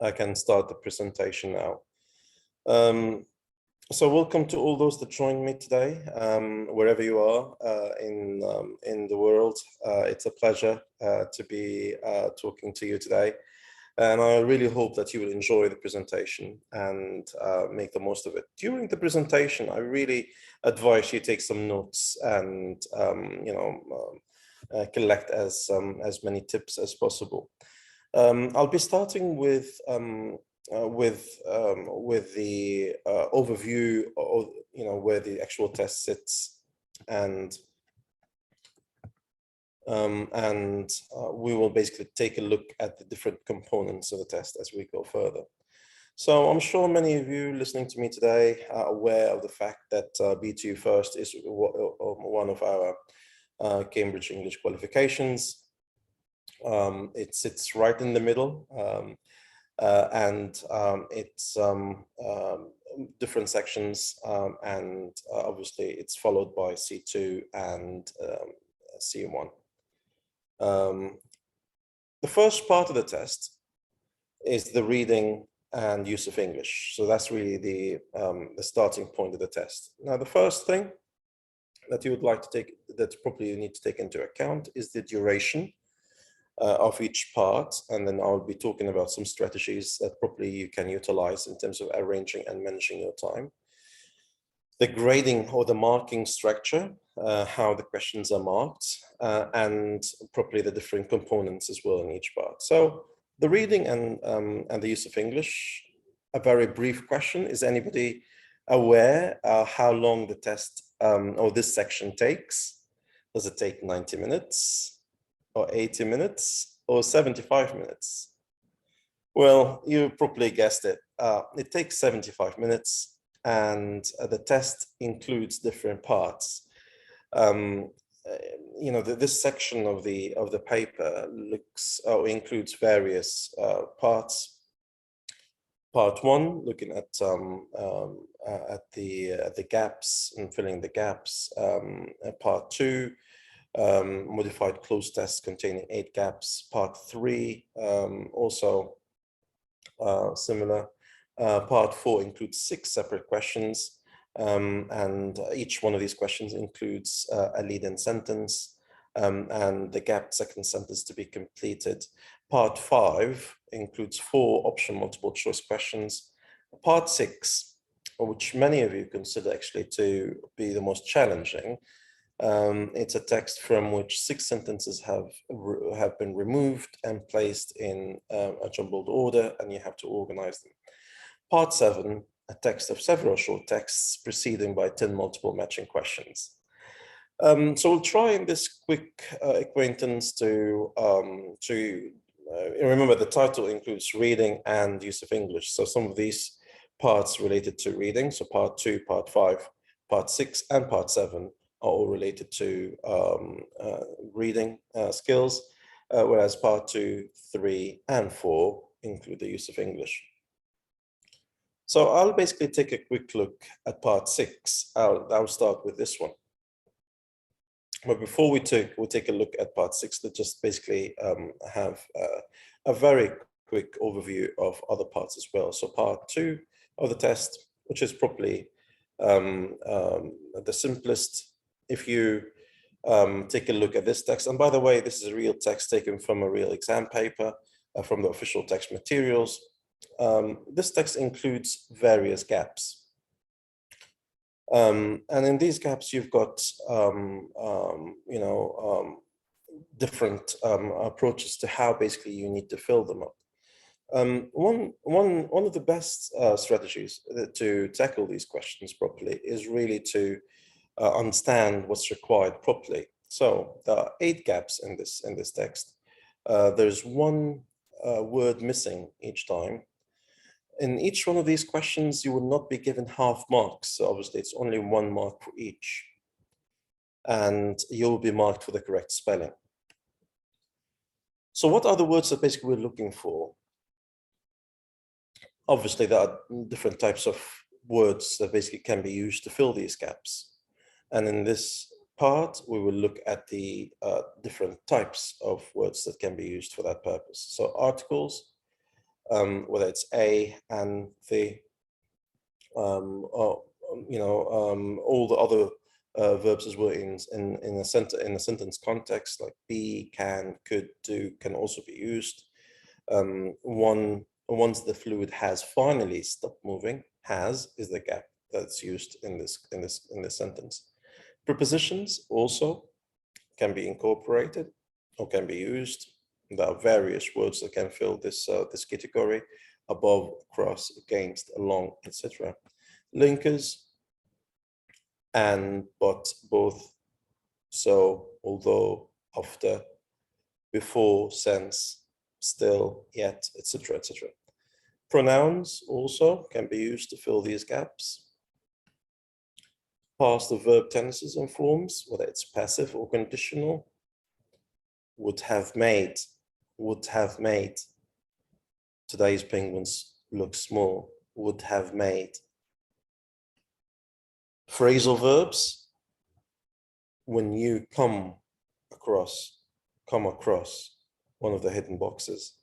I can start the presentation now. So welcome to all those that joined me today, wherever you are in the world. It's a pleasure to be talking to you today. And I really hope that you will enjoy the presentation and make the most of it. During the presentation, I really advise you take some notes and collect as many tips as possible. I'll be starting with the overview of where the actual test sits, and we will basically take a look at the different components of the test as we go further. So I'm sure many of you listening to me today are aware of the fact that B2 First is one of our Cambridge English qualifications. It sits right in the middle, and it's different sections, and obviously it's followed by C2 and C1. The first part of the test is the reading and use of English. So that's really the starting point of the test. Now, the first thing that you would like to take, that probably you need to take into account, is the duration of each part. And then I'll be talking about some strategies that probably you can utilize in terms of arranging and managing your time. The grading or the marking structure, how the questions are marked, and probably the different components as well in each part. So the reading and the use of English, a very brief question. Is anybody aware how long the test or this section takes? Does it take 90 minutes or 80 minutes or 75 minutes? Well, you probably guessed it. It takes 75 minutes. And the test includes different parts. This section of the paper includes various parts. Part one, looking at the gaps and filling the gaps. Part two, modified closed tests containing 8 gaps. Part three, also similar. Part 4 includes 6 separate questions, and each one of these questions includes a lead-in sentence and the gapped second sentence to be completed. Part 5 includes 4 optional multiple choice questions. Part 6, which many of you consider actually to be the most challenging, it's a text from which 6 sentences have been removed and placed in a jumbled order, and you have to organize them. Part 7, a text of several short texts preceding by 10 multiple matching questions. So we'll try in this quick acquaintance to remember the title includes reading and use of English. So some of these parts related to reading, so part 2, part 5, part 6, and part 7 are all related to reading skills, whereas part 2, 3, and 4 include the use of English. So I'll basically take a quick look at part 6. I'll start with this one. But before we'll take a look at part 6, let's just basically have a very quick overview of other parts as well. So part 2 of the test, which is probably the simplest. If you take a look at this text, and by the way, this is a real text taken from a real exam paper from the official text materials. This text includes various gaps. And in these gaps, you've got, different approaches to how basically you need to fill them up. One of the best strategies to tackle these questions properly is really to understand what's required properly. So there are 8 gaps in this text. There's one word missing each time. In each one of these questions, you will not be given half marks. So obviously, it's only 1 mark for each. And you'll be marked for the correct spelling. So what are the words that basically we're looking for? Obviously, there are different types of words that basically can be used to fill these gaps. And in this part, we will look at the different types of words that can be used for that purpose. So articles, whether it's a, and, the, or all the other verbs as well in a sentence context, like be, can, could, do, can also be used. Once the fluid has finally stopped moving, has is the gap that's used in this sentence. Prepositions also can be incorporated or can be used. There are various words that can fill this this category: above, across, against, along, etc. Linkers: and, but, both, so, although, after, before, since, still, yet, etc., etc. Pronouns also can be used to fill these gaps. Past of verb tenses and forms, whether it's passive or conditional. Would have made, would have made. Today's penguins look small, would have made. Phrasal verbs: when you come across one of the hidden boxes.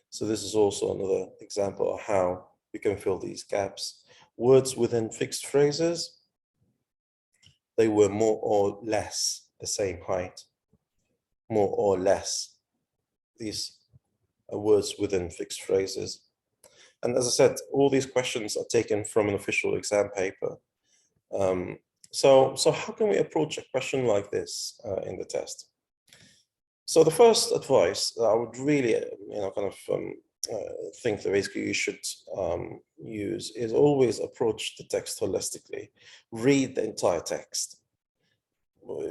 So this is also another example of how we can fill these gaps. Words within fixed phrases: they were more or less the same height. More or less. These are words within fixed phrases. And as I said, all these questions are taken from an official exam paper. So how can we approach a question like this in the test? So the first advice that I would really, think that basically you should use is always approach the text holistically. Read the entire text,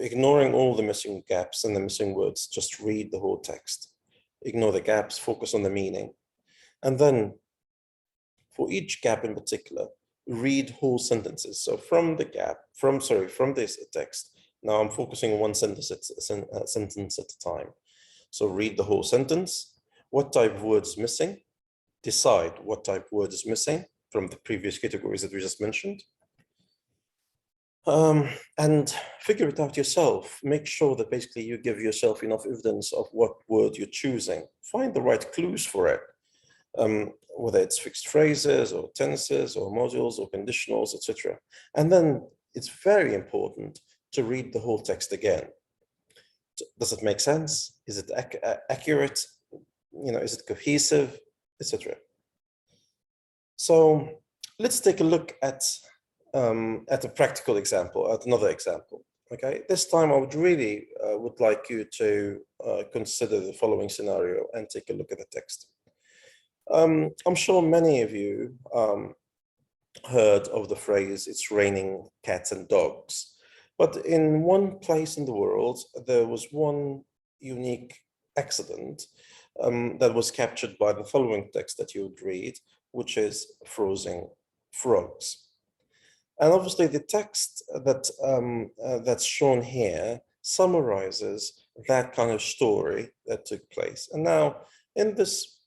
ignoring all the missing gaps and the missing words. Just read the whole text. Ignore the gaps, focus on the meaning. And then for each gap in particular, read whole sentences. So from this text, now I'm focusing on one sentence at a time. So read the whole sentence. What type of word is missing? Decide what type of word is missing from the previous categories that we just mentioned. And figure it out yourself. Make sure that basically you give yourself enough evidence of what word you're choosing. Find the right clues for it. Whether it's fixed phrases or tenses or modules or conditionals, etc. And then it's very important to read the whole text again. Does it make sense? Is it accurate? Is it cohesive, etc. So let's take a look at a practical example, at another example. Okay, this time I would really would like you to consider the following scenario and take a look at the text. I'm sure many of you heard of the phrase, it's raining cats and dogs. But in one place in the world, there was one unique accident that was captured by the following text that you would read, which is frozen frogs. And obviously the text that that's shown here summarizes that kind of story that took place. And now in this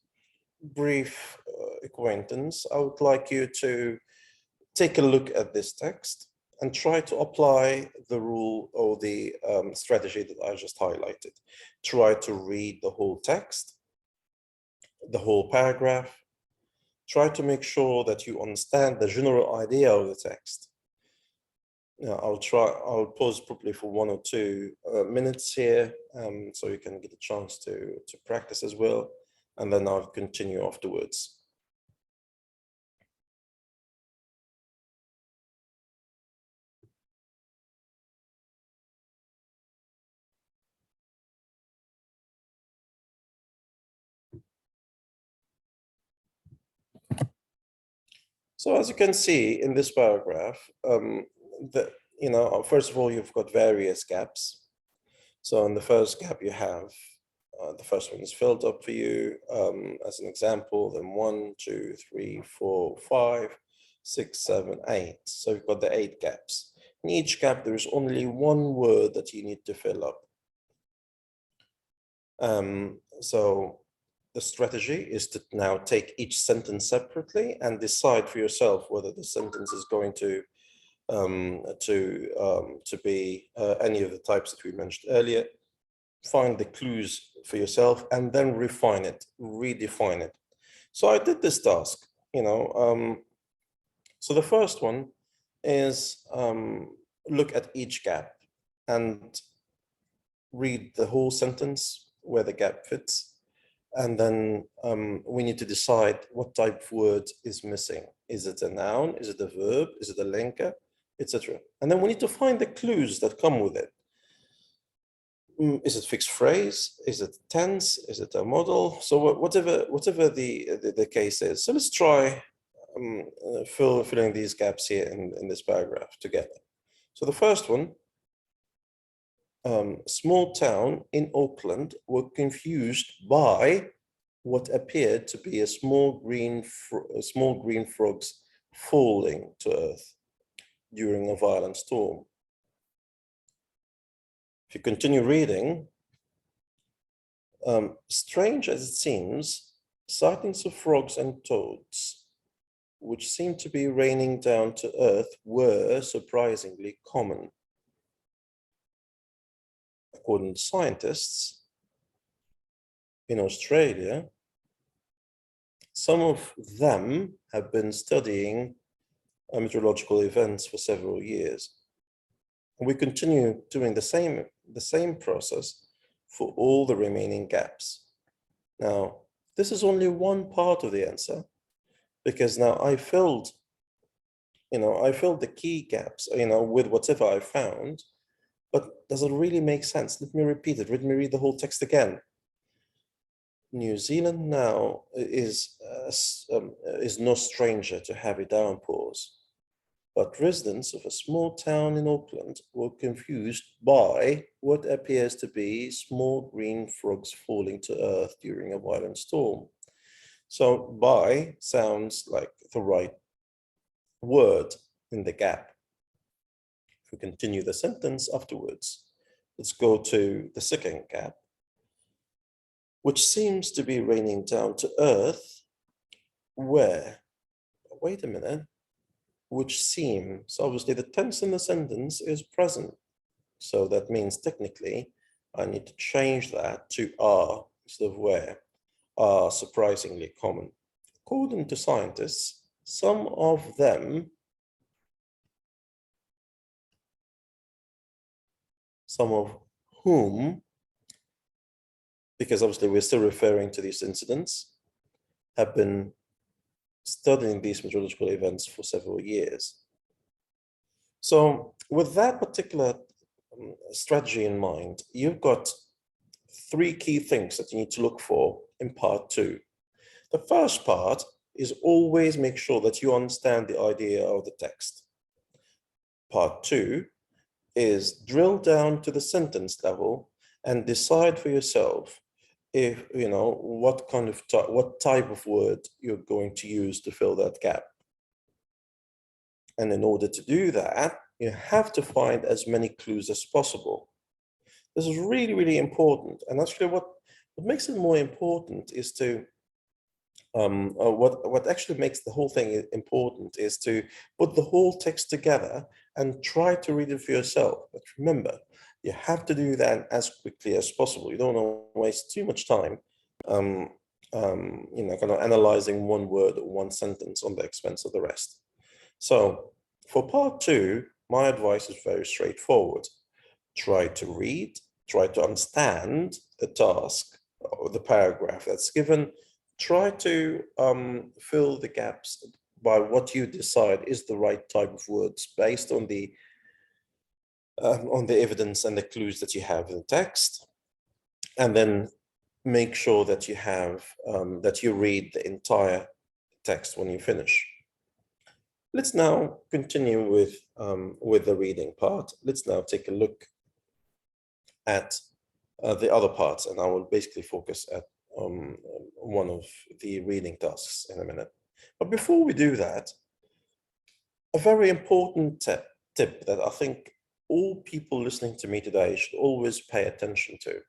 brief acquaintance, I would like you to take a look at this text and try to apply the rule or the strategy that I just highlighted. Try to read the whole text, the whole paragraph. Try to make sure that you understand the general idea of the text. I'll pause probably for 1 or 2 minutes here so you can get a chance to practice as well. And then I'll continue afterwards. So as you can see in this paragraph, first of all, you've got various gaps. So in the first gap you have, the first one is filled up for you as an example, then 1, 2, 3, 4, 5, 6, 7, 8. So you've got the 8 gaps. In each gap, there is only one word that you need to fill up. So the strategy is to now take each sentence separately and decide for yourself whether the sentence is going to to be any of the types that we mentioned earlier. Find the clues for yourself and then refine it, redefine it. So I did this task, so the first one is look at each gap and read the whole sentence where the gap fits. And then we need to decide what type of word is missing. Is it a noun? Is it a verb? Is it a linker? Etc. And then we need to find the clues that come with it. Is it fixed phrase? Is it tense? Is it a model? So whatever the case is. So let's try filling these gaps here in this paragraph together. So the first one, small town in Auckland were confused by what appeared to be a small green frogs falling to earth during a violent storm. If you continue reading, strange as it seems, sightings of frogs and toads, which seemed to be raining down to earth, were surprisingly common. According to scientists in Australia, some of them have been studying meteorological events for several years. And we continue doing the same process for all the remaining gaps. Now, this is only one part of the answer, because now I filled the key gaps, with whatever I found, but does it really make sense? Let me repeat it. Let me read the whole text again. New Zealand now is no stranger to heavy downpours, but residents of a small town in Auckland were confused by what appears to be small green frogs falling to earth during a violent storm. So by sounds like the right word in the gap. If we continue the sentence afterwards, let's go to the second gap, which seems to be raining down to earth, where, wait a minute, which seems, obviously the tense in the sentence is present. So that means technically I need to change that to are instead of where. Are surprisingly common. According to scientists, some of them, some of whom, because obviously we're still referring to these incidents, have been studying these meteorological events for several years. So with that particular strategy in mind, you've got three key things that you need to look for in part two. The first part is always make sure that you understand the idea of the text. Part two is drill down to the sentence level and decide for yourself if, what type of word you're going to use to fill that gap. And in order to do that, you have to find as many clues as possible. This is really, really important. And actually what makes it more important is to, what actually makes the whole thing important is to put the whole text together and try to read it for yourself. But remember, you have to do that as quickly as possible. You don't want to waste too much time, kind of analyzing one word or one sentence on the expense of the rest. So for part two, my advice is very straightforward. Try to read, try to understand the task or the paragraph that's given. Try to fill the gaps by what you decide is the right type of words based on the evidence and the clues that you have in the text, and then make sure that you have that you read the entire text when you finish. Let's now continue with the reading part. Let's now take a look at the other parts, and I will basically focus at one of the reading tasks in a minute. But before we do that, a very important tip that I think all people listening to me today should always pay attention to.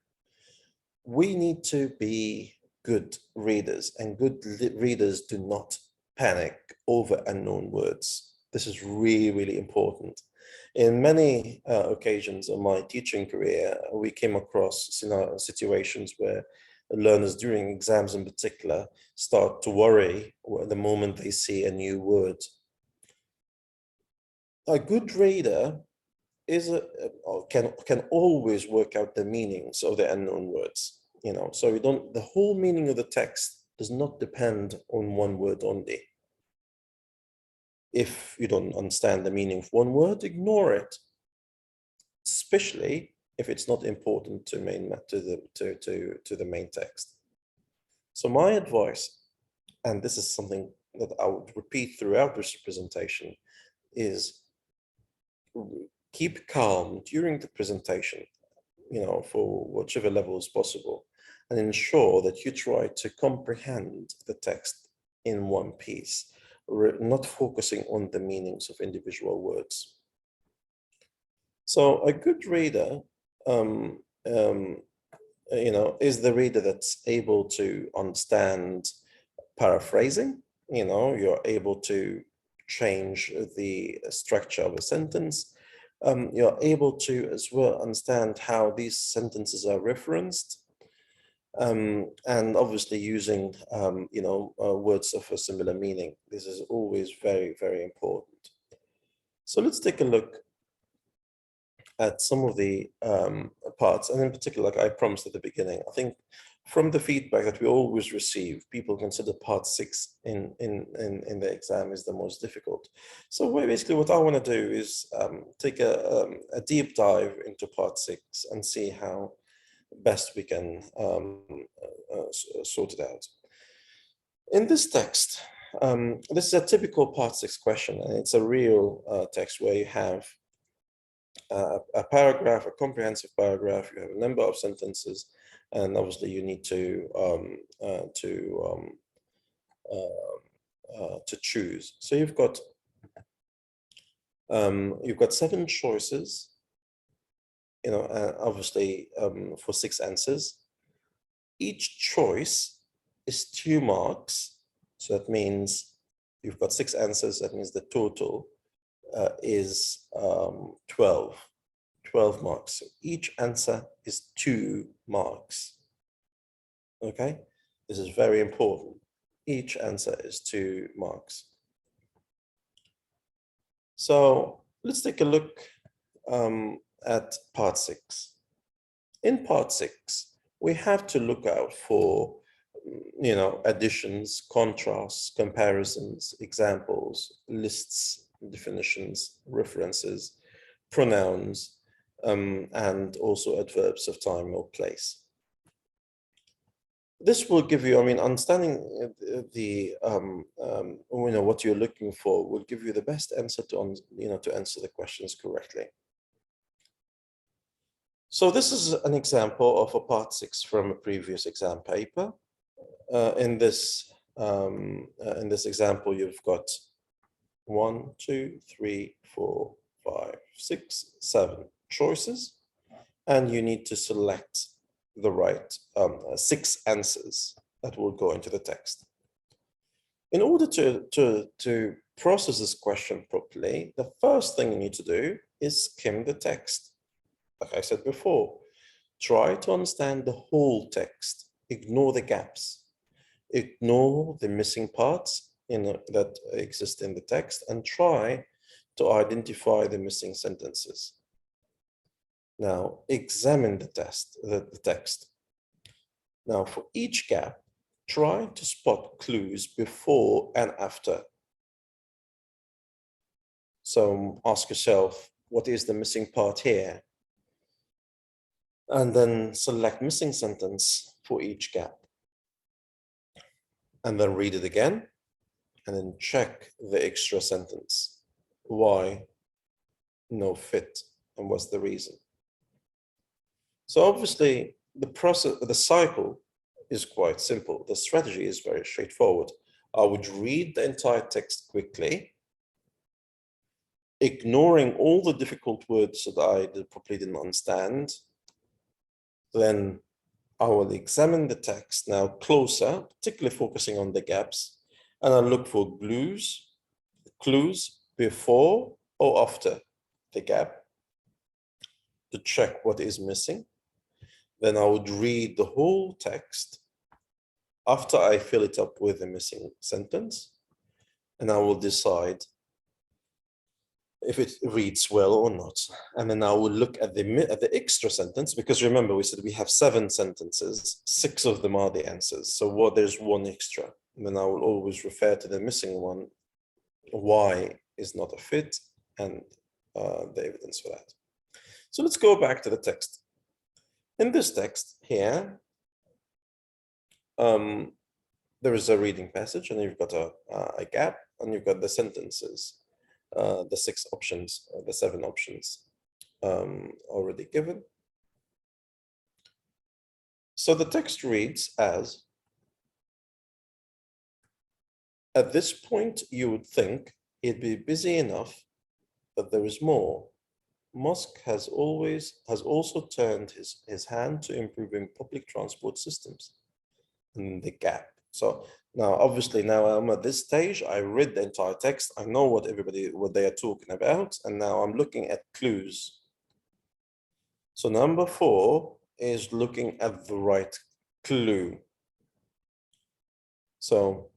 We need to be good readers, and good readers do not panic over unknown words. This is really, really important. In many occasions in my teaching career, we came across situations where learners during exams in particular start to worry the moment they see a new word. A good reader can always work out the meanings of the unknown words, so the whole meaning of the text does not depend on one word only. If you don't understand the meaning of one word, ignore it, especially if it's not important to the main text. So my advice, and this is something that I would repeat throughout this presentation, is keep calm during the presentation, for whichever level is possible, and ensure that you try to comprehend the text in one piece, not focusing on the meanings of individual words. So a good reader, is the reader that's able to understand paraphrasing. You're able to change the structure of a sentence. You're able to as well understand how these sentences are referenced. And obviously using, words of a similar meaning. This is always very, very important. So let's take a look at some of the parts, and in particular, like I promised at the beginning, I think from the feedback that we always receive, people consider part 6 in the exam is the most difficult. So basically what I want to do is take a deep dive into part 6 and see how best we can sort it out. In this text, this is a typical part 6 question, and it's a real text where you have a paragraph, a comprehensive paragraph, you have a number of sentences, and obviously you need to choose. So you've got 7 choices, obviously for 6 answers. Each choice is 2 marks. So that means you've got 6 answers. That means the total is 12 marks. So each answer is 2 marks. Okay, this is very important. Each answer is 2 marks. So let's take a look at part 6. In part 6, we have to look out for additions, contrasts, comparisons, examples, lists, definitions, references, pronouns, and also adverbs of time or place. This will give you, understanding the what you're looking for will give you the best answer to answer the questions correctly. So this is an example of a part 6 from a previous exam paper. In this example, you've got 1, 2, 3, 4, 5, 6, 7 choices, and you need to select the right 6 answers that will go into the text. In order to process this question properly, the first thing you need to do is skim the text. Like I said before, try to understand the whole text. Ignore the gaps. Ignore the missing parts that exist in the text, and try to identify the missing sentences. Now, examine the text. Now, for each gap, try to spot clues before and after. So ask yourself, what is the missing part here? And then select missing sentence for each gap. And then read it again, and then check the extra sentence. Why no fit, and what's the reason? So obviously the cycle is quite simple. The strategy is very straightforward. I would read the entire text quickly, ignoring all the difficult words that I probably didn't understand. Then I will examine the text now closer, particularly focusing on the gaps, and I'll look for clues before or after the gap to check what is missing. Then I would read the whole text after I fill it up with the missing sentence, and I will decide if it reads well or not. And then I will look at the extra sentence, because remember we said we have 7 sentences, 6 of them are the answers. So there's 1 extra. And then I will always refer to the missing one, why is not a fit, and the evidence for that. So let's go back to the text. In this text here, there is a reading passage, and you've got a gap, and you've got the sentences, the 6 options, the 7 options already given. So the text reads as, at this point, you would think he'd be busy enough, but there is more. Musk has also turned his hand to improving public transport systems. In the gap. So now, obviously, now I'm at this stage, I read the entire text, I know what they are talking about, and now I'm looking at clues. So number 4 is looking at the right clue. So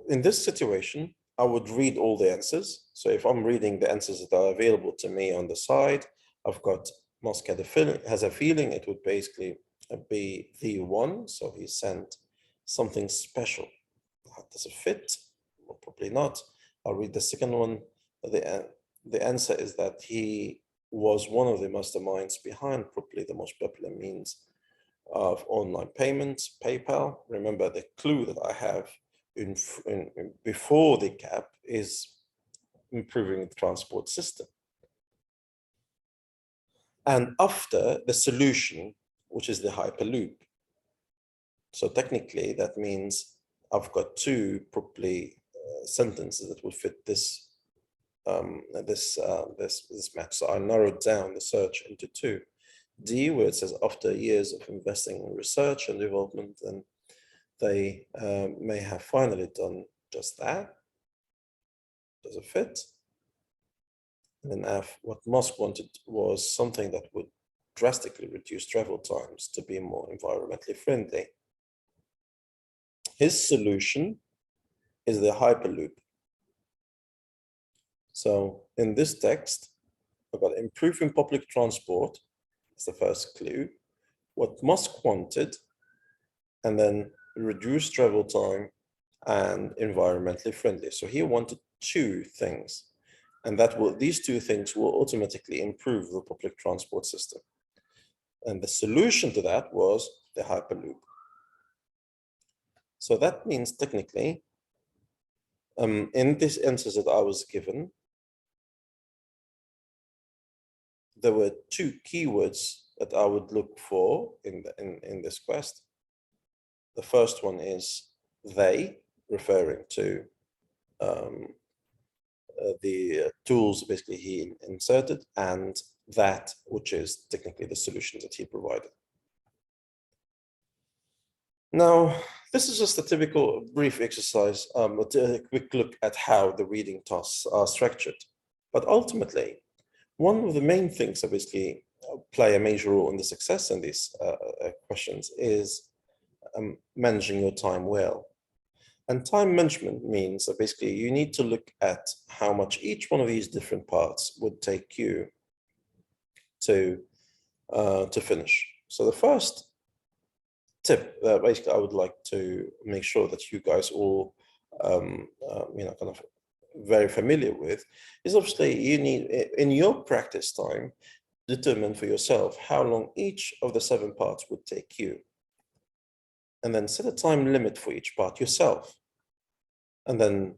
in this situation, I would read all the answers. So if I'm reading the answers that are available to me on the side, I've got Musk has a feeling it would basically be the one. So he sent something special. Does it fit? Well, probably not. I'll read the second one. The answer is that he was one of the masterminds behind probably the most popular means of online payments, PayPal. Remember, the clue that I have before the gap is improving the transport system. And after, the solution, which is the Hyperloop. So technically, that means I've got 2 probably sentences that will fit this match. So I narrowed down the search into 2. D, where it says after years of investing in research and development, and they may have finally done just that. Does it fit? And then F, what Musk wanted was something that would drastically reduce travel times to be more environmentally friendly. His solution is the Hyperloop. So in this text, I've got improving public transport as the first clue, what Musk wanted, and then reduce travel time and environmentally friendly. So he wanted 2 things, and these 2 things will automatically improve the public transport system. And the solution to that was the Hyperloop. So that means technically, in these answers that I was given, there were 2 keywords that I would look for in this quest. The first one is they, referring to the tools basically he inserted, and that, which is technically the solution that he provided. Now, this is just a typical brief exercise, a quick look at how the reading tasks are structured. But ultimately, one of the main things that basically play a major role in the success in these questions is managing your time well. And time management means that basically you need to look at how much each one of these different parts would take you to finish. So the first tip that basically I would like to make sure that you guys all kind of very familiar with is, obviously, you need, in your practice time, determine for yourself how long each of the 7 parts would take you, and then set a time limit for each part yourself. And then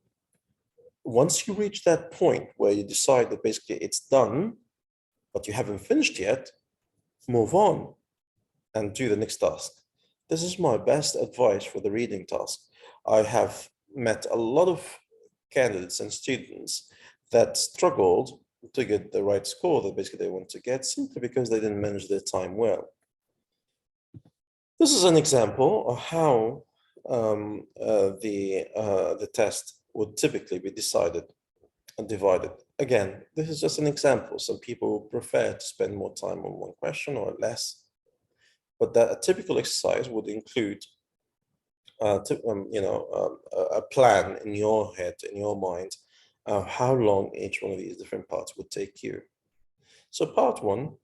once you reach that point where you decide that basically it's done, but you haven't finished yet, move on and do the next task. This is my best advice for the reading task. I have met a lot of candidates and students that struggled to get the right score that basically they want to get, simply because they didn't manage their time well. This is an example of how the test would typically be decided and divided. Again, this is just an example. Some people prefer to spend more time on one question or less, but that a typical exercise would include a plan in your head, in your mind, how long each one of these different parts would take you. So part one,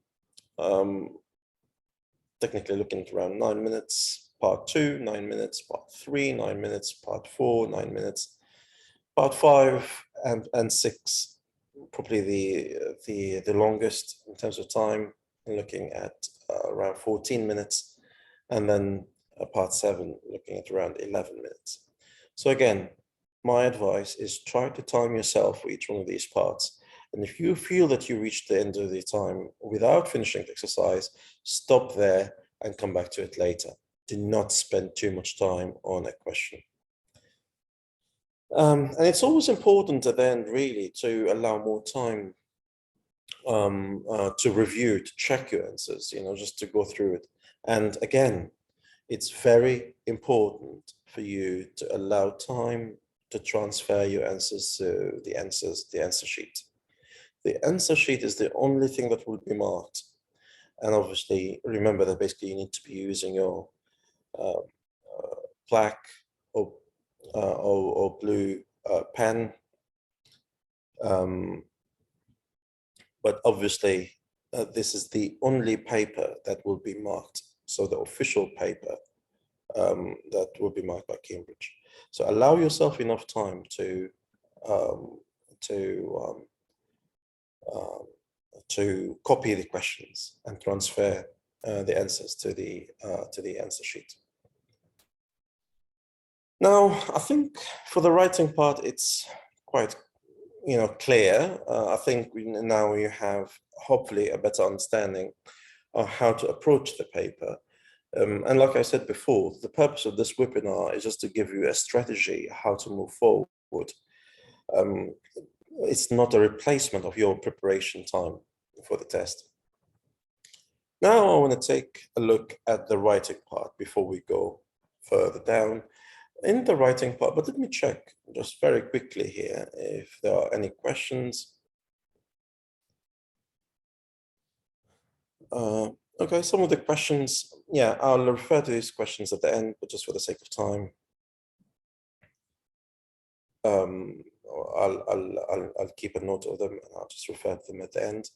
technically looking at around 9 minutes, part two, 9 minutes, part three, 9 minutes, part four, 9 minutes, part five and six, probably the longest in terms of time, looking at around 14 minutes, and then part seven, looking at around 11 minutes. So again, my advice is try to time yourself for each one of these parts. And if you feel that you reached the end of the time without finishing the exercise, stop there and come back to it later. Do not spend too much time on a question. And it's always important at the end, really, to allow more time to review, to check your answers, just to go through it. And again, it's very important for you to allow time to transfer your answers to the answer sheet. The answer sheet is the only thing that will be marked. And obviously, remember that basically you need to be using your black or blue pen. But obviously, this is the only paper that will be marked. So the official paper that will be marked by Cambridge. So allow yourself enough time to copy the questions and transfer the answers to the answer sheet. Now, I think for the writing part, it's quite clear. I think now you have hopefully a better understanding of how to approach the paper. And like I said before, the purpose of this webinar is just to give you a strategy how to move forward. It's not a replacement of your preparation time for the test. Now I want to take a look at the writing part before we go further down in the writing part, but let me check just very quickly here if there are any questions. Okay, some of the questions, yeah, I'll refer to these questions at the end, but just for the sake of time, I'll keep a note of them and I'll just refer to them at the end.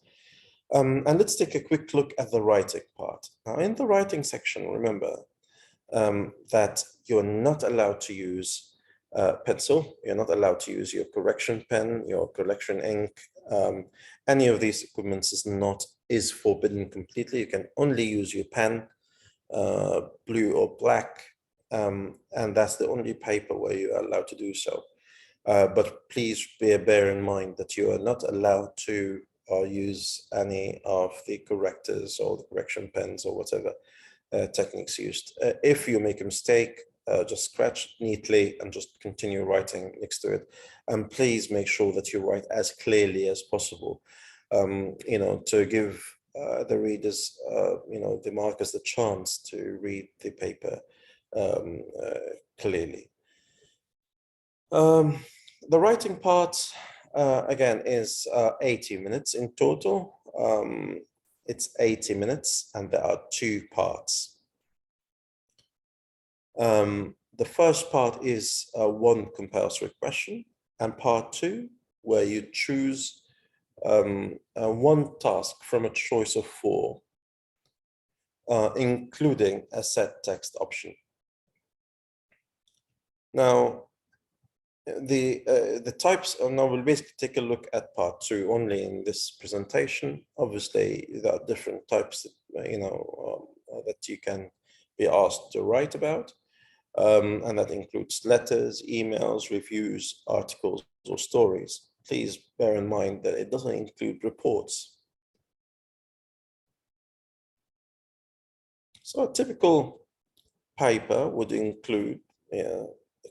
And let's take a quick look at the writing part. Now, in the writing section, remember that you're not allowed to use pencil. You're not allowed to use your correction pen, your correction ink. Any of these equipments is forbidden completely. You can only use your pen, blue or black, and that's the only paper where you are allowed to do so. But please bear in mind that you are not allowed to use any of the correctors or the correction pens or whatever techniques used. If you make a mistake, just scratch neatly and just continue writing next to it. And please make sure that you write as clearly as possible, to give the readers, the markers, the chance to read the paper clearly. The writing part, again, is 80 minutes in total. It's 80 minutes and there are 2 parts. The first part is one compulsory question, and part 2, where you choose one task from a choice of 4, including a set text option. Now, the types, now we'll basically take a look at part 2 only in this presentation. Obviously, there are different types that, that you can be asked to write about. And that includes letters, emails, reviews, articles, or stories. Please bear in mind that it doesn't include reports. So a typical paper would include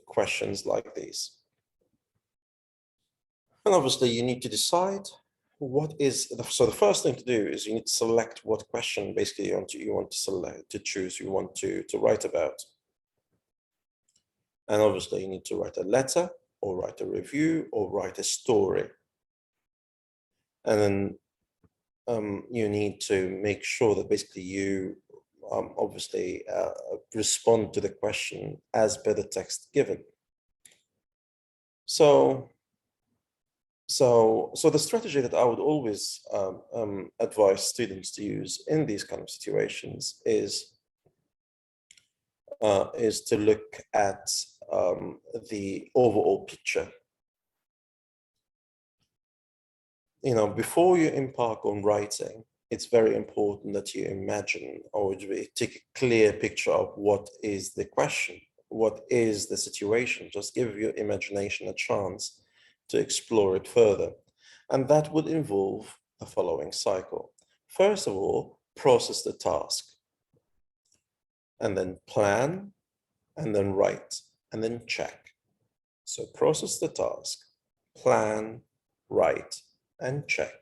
questions like these. And obviously you need to decide what is, so the first thing to do is you need to select what question basically you want to select, to choose, you want to write about. And obviously you need to write a letter, or write a review, or write a story. And then you need to make sure that basically you obviously respond to the question as per the text given. So the strategy that I would always advise students to use in these kind of situations is to look at the overall picture. You know, before you embark on writing, it's very important that you imagine or take a clear picture of what is the question, what is the situation. Just give your imagination a chance to explore it further. And that would involve the following cycle. First of all, process the task, and then plan, and then write, and then check. So process the task, plan, write, and check.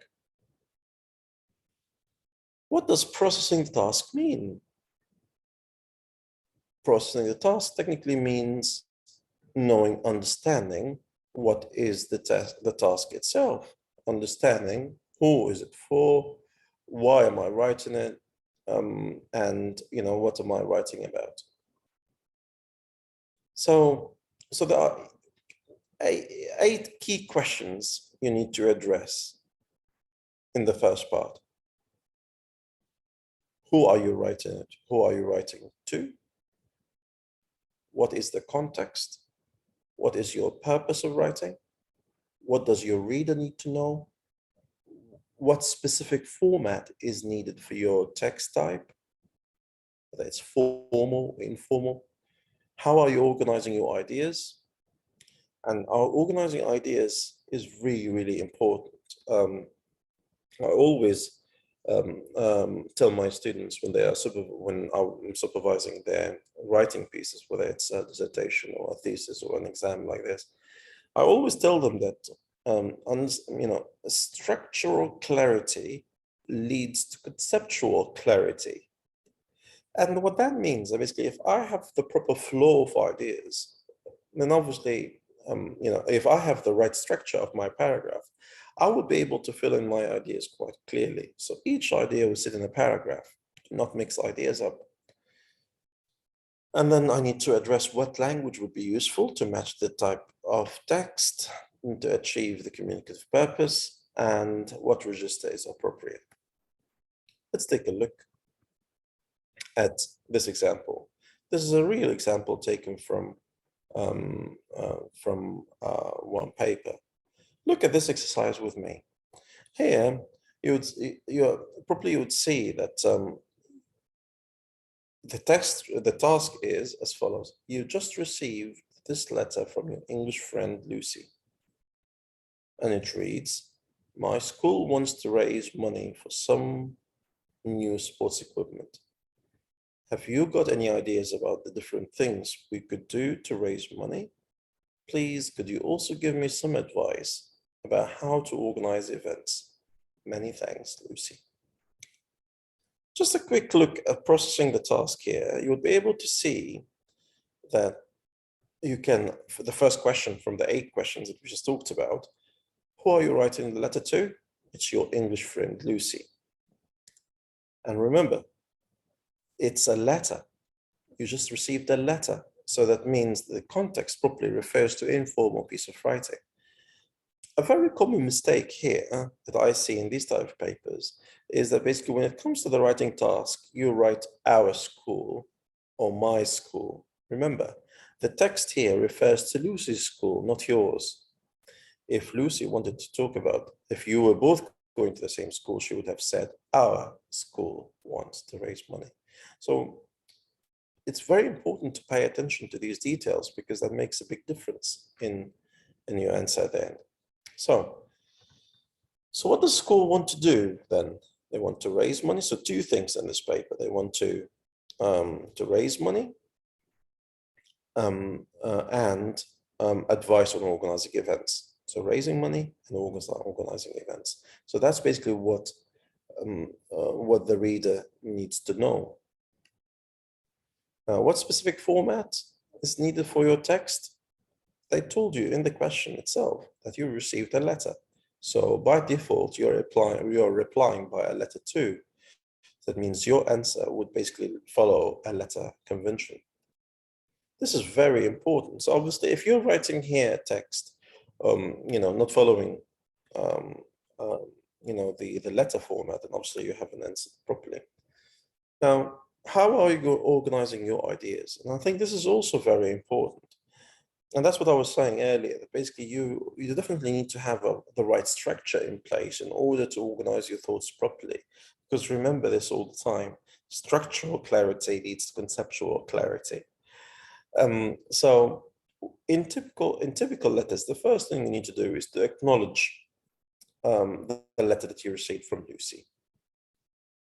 What does processing the task mean? Processing the task technically means knowing, understanding what is the task itself, understanding who is it for, why am I writing it, and what am I writing about. So there are 8 key questions you need to address in the first part. Who are you writing it? Who are you writing to? What is the context? What is your purpose of writing? What does your reader need to know? What specific format is needed for your text type? Whether it's formal, informal. How are you organizing your ideas? And our organizing ideas is really, really important. I always tell my students when I'm supervising their writing pieces, whether it's a dissertation or a thesis or an exam like this, I always tell them that structural clarity leads to conceptual clarity. And what that means, basically, if I have the proper flow of ideas, then obviously, if I have the right structure of my paragraph, I would be able to fill in my ideas quite clearly. So each idea will sit in a paragraph, not mix ideas up. And then I need to address what language would be useful to match the type of text and to achieve the communicative purpose, and what register is appropriate. Let's take a look at this example. This is a real example taken from one paper. Look at this exercise with me. Here, you would see that the task is as follows. You just received this letter from your English friend Lucy, and it reads, "My school wants to raise money for some new sports equipment. Have you got any ideas about the different things we could do to raise money? Please, could you also give me some advice about how to organize events? Many thanks, Lucy." Just a quick look at processing the task here. You would be able to see that you can, for the first question from the 8 questions that we just talked about, who are you writing the letter to? It's your English friend, Lucy. And remember, it's a letter. You just received a letter. So that means the context properly refers to informal piece of writing. A very common mistake here that I see in these type of papers is that basically when it comes to the writing task, you write our school or my school. Remember, the text here refers to Lucy's school, not yours. If Lucy wanted to talk about, if you were both going to the same school, she would have said, our school wants to raise money. So it's very important to pay attention to these details because that makes a big difference in your answer at the end. So what does school want to do then? They want to raise money. So 2 things in this paper. They want to raise money and advice on organizing events. So raising money and organizing events. So that's basically what the reader needs to know. What specific format is needed for your text? they told you in the question itself that you received a letter. So by default, you're replying by a letter too. That means your answer would basically follow a letter convention. This is very important. So obviously, if you're writing here text, not following, the letter format, then obviously you haven't answered properly. Now, how are you organizing your ideas? And I think this is also very important. And that's what I was saying earlier, that basically you definitely need to have the right structure in place in order to organize your thoughts properly. Because remember this all the time, structural clarity leads to conceptual clarity. So in typical letters, the first thing you need to do is to acknowledge the letter that you received from Lucy.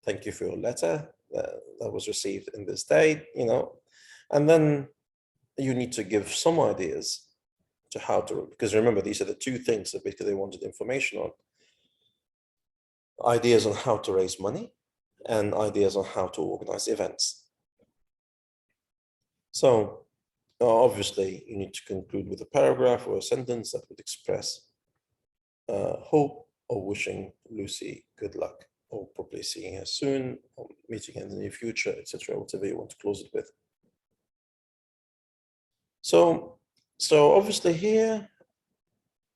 Thank you for your letter that was received in this date, and then you need to give some ideas to how to, because remember, these are the two things that basically they wanted information on. Ideas on how to raise money and ideas on how to organize events. So obviously you need to conclude with a paragraph or a sentence that would express hope or wishing Lucy good luck, or probably seeing her soon, or meeting her in the near future, etc., whatever you want to close it with. So obviously here,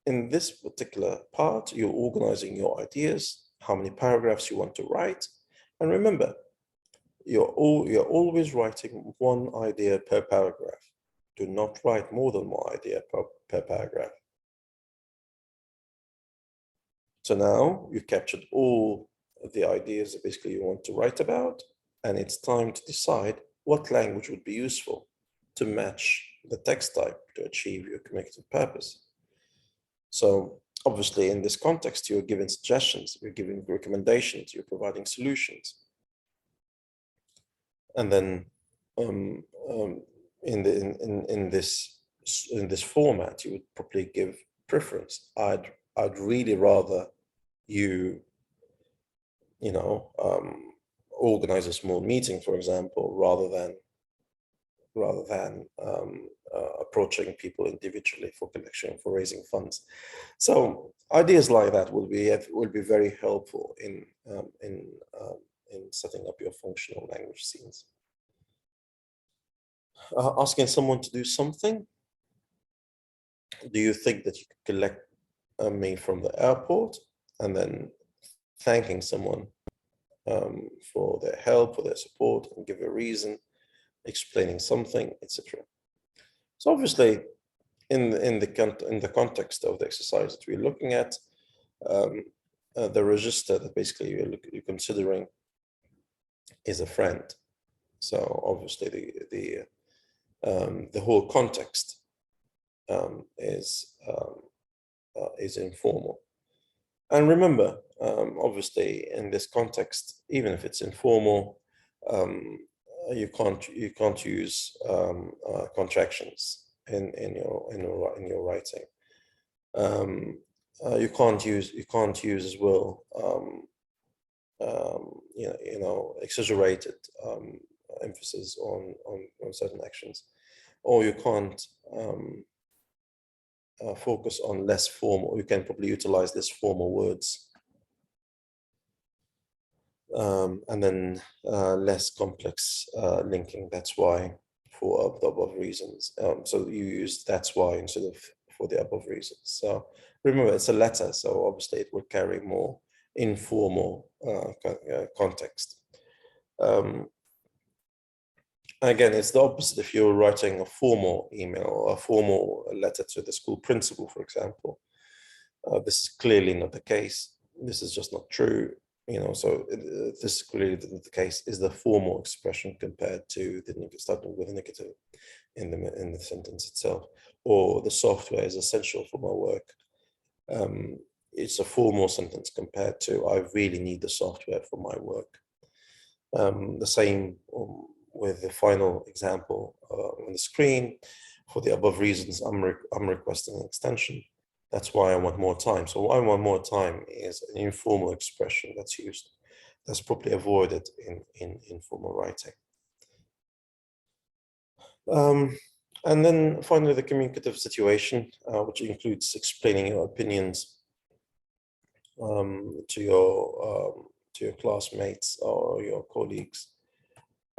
in this particular part, you're organizing your ideas, how many paragraphs you want to write. And remember, you're always writing one idea per paragraph. Do not write more than one idea per paragraph. So now you've captured all of the ideas that basically you want to write about, and it's time to decide what language would be useful to match the text type to achieve your communicative purpose. So obviously in this context, you're giving suggestions, you're giving recommendations, you're providing solutions. And then in this format, you would probably give preference. I'd really rather you organize a small meeting, for example, rather than approaching people individually for collection, for raising funds. So ideas like that will be very helpful in setting up your functional language scenes. Asking someone to do something. Do you think that you could collect me from the airport, and then thanking someone for their help, for their support, and give a reason, explaining something, etc. So obviously, in the context of the exercise that we're looking at, the register that basically you're considering is a friend. So obviously the whole context is informal. And remember, obviously in this context, even if it's informal, you can't use contractions in your writing. You can't use as well exaggerated emphasis on certain actions, or you can't focus on less formal. You can probably utilize less formal words, and then less complex linking. That's why, for the above reasons. So you use that's why instead of for the above reasons. So remember, it's a letter, so obviously it will carry more informal context. Again, it's the opposite if you're writing a formal email or a formal letter to the school principal, for example. This is clearly not the case. This is just not true. So this is clearly the case is the formal expression compared to the starting with a negative in the sentence itself, or the software is essential for my work. It's a formal sentence compared to I really need the software for my work. The same with the final example on the screen. For the above reasons, I'm requesting an extension. That's why I want more time. So why I want more time is an informal expression that's used. That's probably avoided in informal writing. And then finally, the communicative situation, which includes explaining your opinions to your classmates or your colleagues.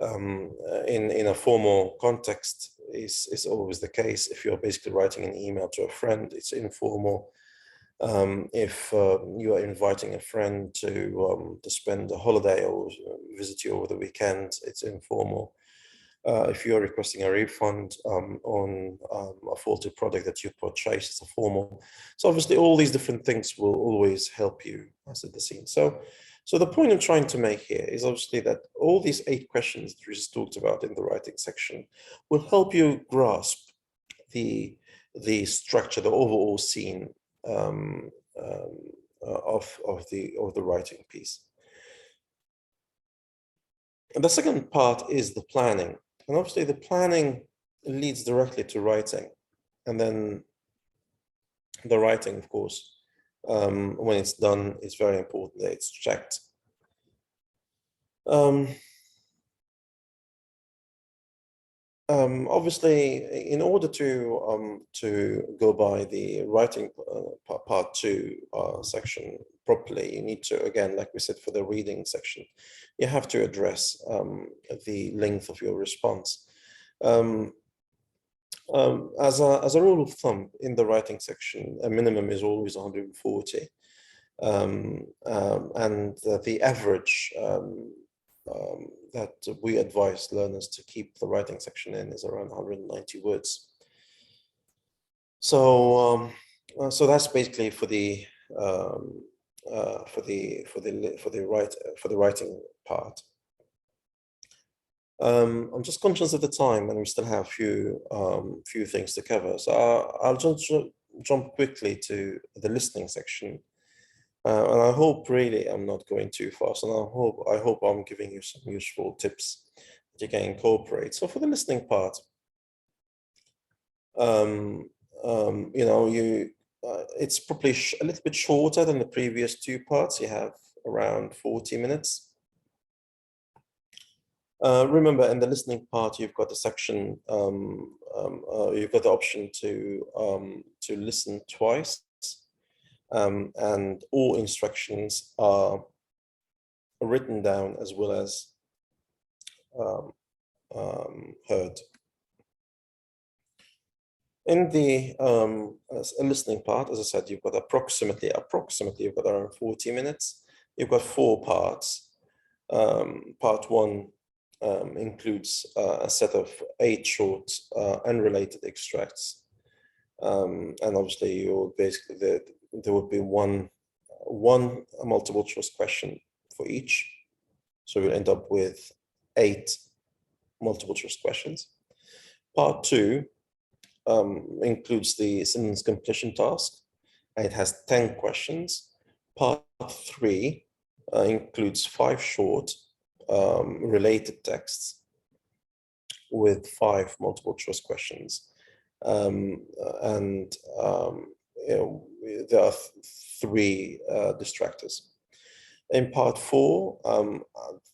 In a formal context is always the case. If you're basically writing an email to a friend, it's informal. If you are inviting a friend to spend a holiday or visit you over the weekend, it's informal. If you're requesting a refund on a faulty product that you purchased, it's a formal. So obviously all these different things will always help you set the scene. So the point I'm trying to make here is obviously that all these 8 questions that we just talked about in the writing section will help you grasp the structure, the overall scene of the writing piece. And the second part is the planning. And obviously the planning leads directly to writing. And then the writing, of course, when it's done, it's very important that it's checked. Obviously, in order to go by the writing part 2 section properly, you need to, again, like we said, for the reading section, you have to address the length of your response. As a rule of thumb, in the writing section, a minimum is always 140, and the average that we advise learners to keep the writing section in is around 190 words. So so that's basically for the writing part. I'm just conscious of the time, and we still have few things to cover. So I'll just jump quickly to the listening section. And I hope really I'm not going too fast, and I hope I'm giving you some useful tips that you can incorporate. So for the listening part, you know, it's probably a little bit shorter than the previous 2 parts. You have around 40 minutes. Remember, in the listening part, you've got the section, you've got the option to listen twice. And all instructions are written down as well as heard. In the listening part, as I said, you've got approximately you've got around 40 minutes. You've got 4 parts. Part 1 includes a set of 8 short unrelated extracts. And obviously you'll basically, there would be one multiple choice question for each. So you'll end up with 8 multiple choice questions. Part 2 includes the sentence completion task, and it has 10 questions. Part 3 includes 5 short related texts with 5 multiple choice questions. You know, there are 3 distractors. In part 4,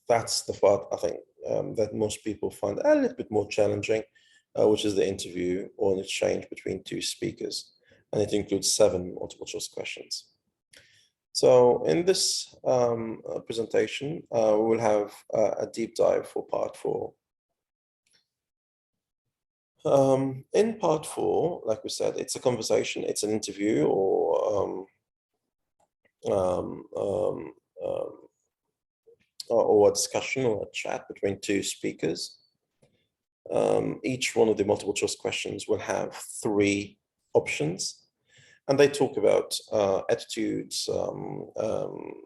that's the part I think that most people find a little bit more challenging, which is the interview or an exchange between 2 speakers, and it includes 7 multiple choice questions. So in this presentation, we will have a deep dive for part 4. In part 4, like we said, it's a conversation, it's an interview or a discussion or a chat between 2 speakers. Each one of the multiple choice questions will have 3 options, and they talk about attitudes,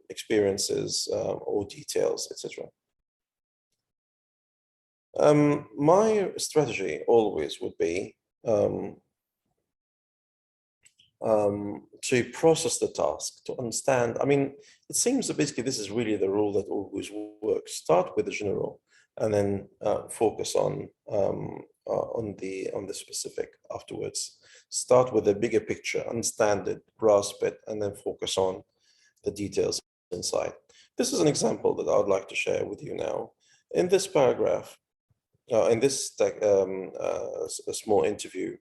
experiences, or details, etc. My strategy always would be to process the task, to understand. I mean, it seems that basically this is really the rule that always works. Start with the general, and then focus on the specific afterwards. Start with the bigger picture, understand it, grasp it, and then focus on the details inside. This is an example that I would like to share with you now. In this paragraph, in this a small interview, not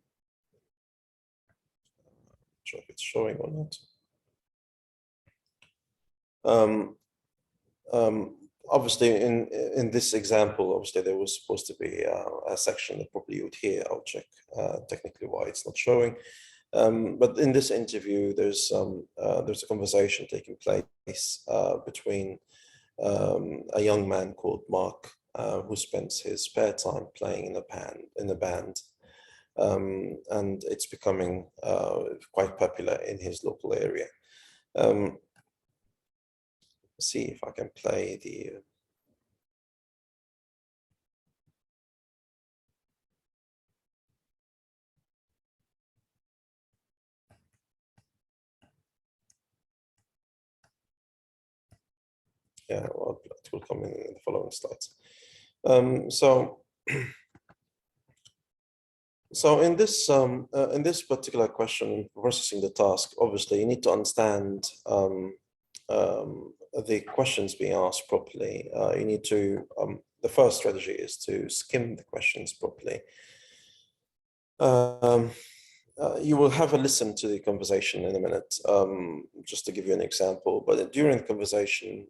sure if it's showing or not. Obviously, in this example, obviously there was supposed to be a section that probably you would hear. I'll check technically why it's not showing. But in this interview, there's a conversation taking place between a young man called Mark, who spends his spare time playing in a band, and it's becoming quite popular in his local area. See if I can play the. Yeah, well, it will come in the following slides. So in this particular question, processing the task, obviously you need to understand the questions being asked properly. You need to the first strategy is to skim the questions properly. You will have a listen to the conversation in a minute, just to give you an example. But during the conversation,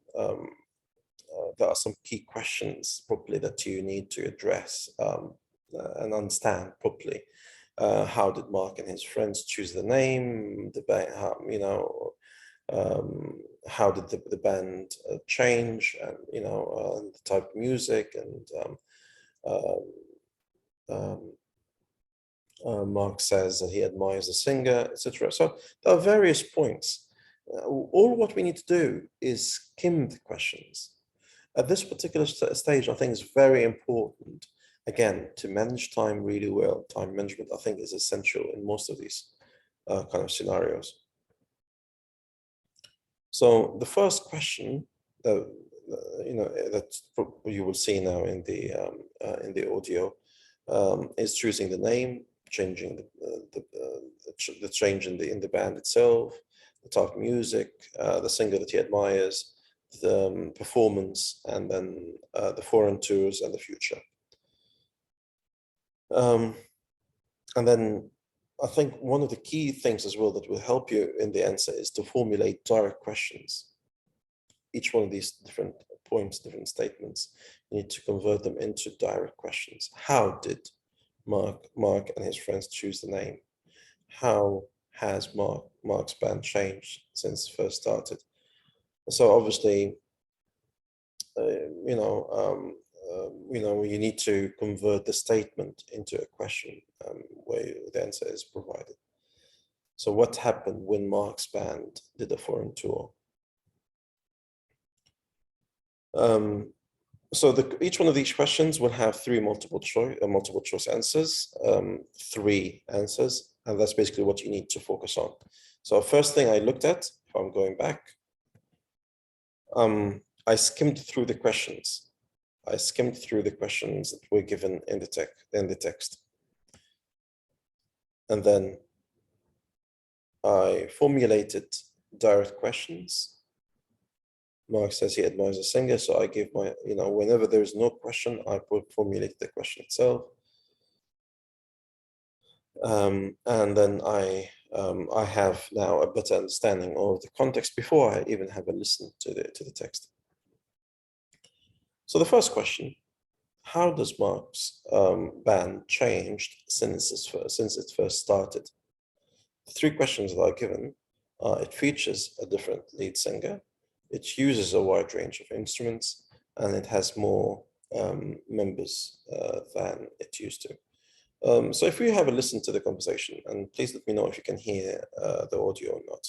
there are some key questions probably that you need to address and understand properly. How did Mark and his friends choose the name? How did the band change, and the type of music, and Mark says that he admires the singer, etc. So there are various points. All what we need to do is skim the questions. At this particular stage, I think it's very important, again, to manage time really well. Time management, I think, is essential in most of these kind of scenarios. So the first question that you will see now in the audio is choosing the name, changing the change in the band itself, the type of music, the singer that he admires, the performance, and then the foreign tours and the future. And then I think one of the key things as well that will help you in the answer is to formulate direct questions. Each one of these different points, different statements, you need to convert them into direct questions. How did Mark and his friends choose the name? How has Mark's band changed since first started? So obviously, you need to convert the statement into a question where the answer is provided. So what happened when Mark's band did a foreign tour? So each one of these questions will have three multiple choice answers, three answers, and that's basically what you need to focus on. So first thing I looked at, if I'm going back, I skimmed through the questions. I skimmed through the questions that were given in the text. And then I formulated direct questions. Mark says he admires a singer, so I give my, whenever there is no question, I formulate the question itself. And then I have now a better understanding of the context before I even have a listen to the text. So the first question: how does Mark's band changed since it first started? The three questions that are given: it features a different lead singer, it uses a wide range of instruments, and it has more members than it used to. So if you have a listen to the conversation, and please let me know if you can hear the audio or not.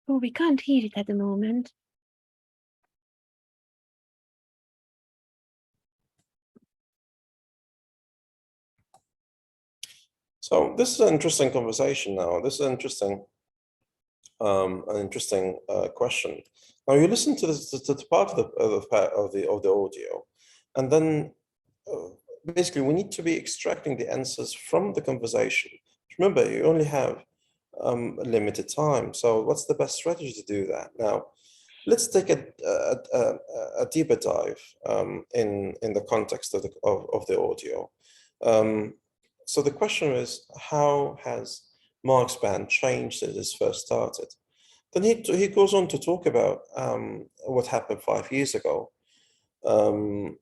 Oh, we can't hear it at the moment. So this is an interesting conversation now. This is an interesting question. Now you listen to the part of the audio, and then basically we need to be extracting the answers from the conversation. Remember, you only have a limited time. So what's the best strategy to do that? Now, let's take a deeper dive in the context of the audio. So the question is, how has Mark's band changed since it first started? Then he goes on to talk about what happened 5 years ago, and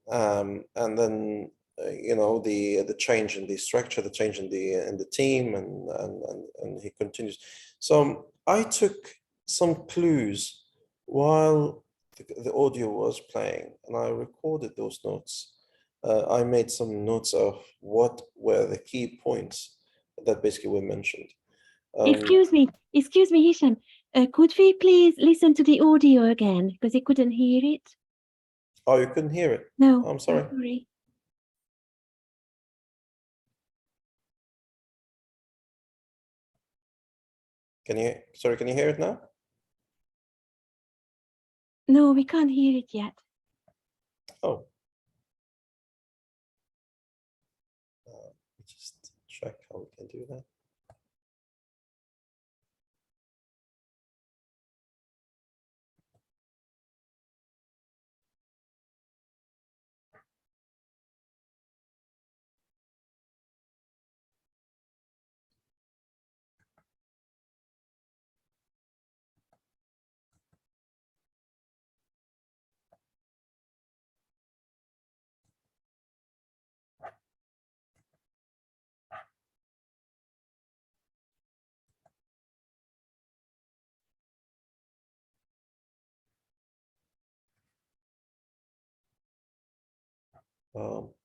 then the change in the structure, the change in the team, and he continues. So I took some clues while the audio was playing, and I recorded those notes. I made some notes of what were the key points that basically were mentioned. Excuse me, Hisham. Could we please listen to the audio again, because I couldn't hear it? Oh, you couldn't hear it? No. I'm sorry. Sorry. Can you hear it now? No, we can't hear it yet. Oh. Just check how we can do that.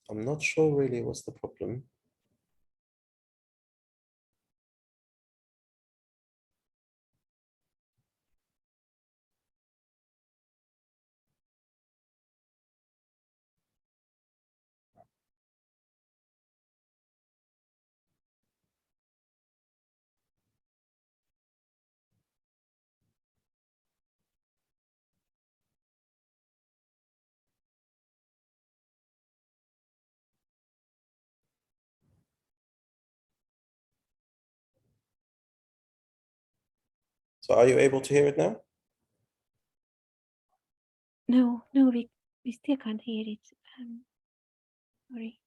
I'm not sure really what's the problem. So are you able to hear it now? No, we still can't hear it. Sorry.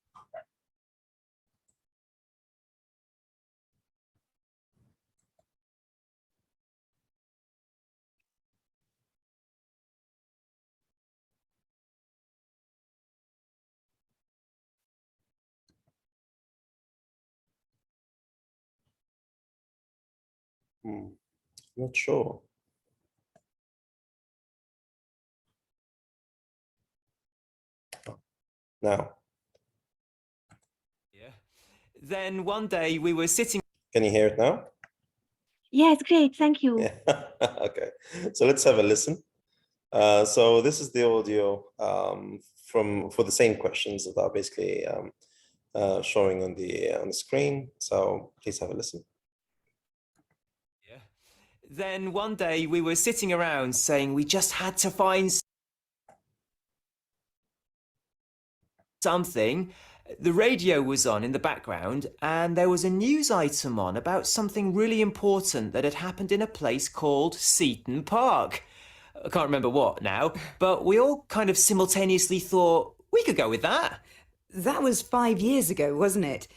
Not sure. Now. Yeah. Then one day we were sitting. Can you hear it now? Yes, great, thank you. Yeah. Okay, so let's have a listen. So this is the audio for the same questions that are basically showing on the screen. So please have a listen. Yeah. Then one day we were sitting around saying we just had to find something. The radio was on in the background, and there was a news item on about something really important that had happened in a place called Seaton Park. I can't remember what now, but we all kind of simultaneously thought we could go with that. That was 5 years ago, wasn't it?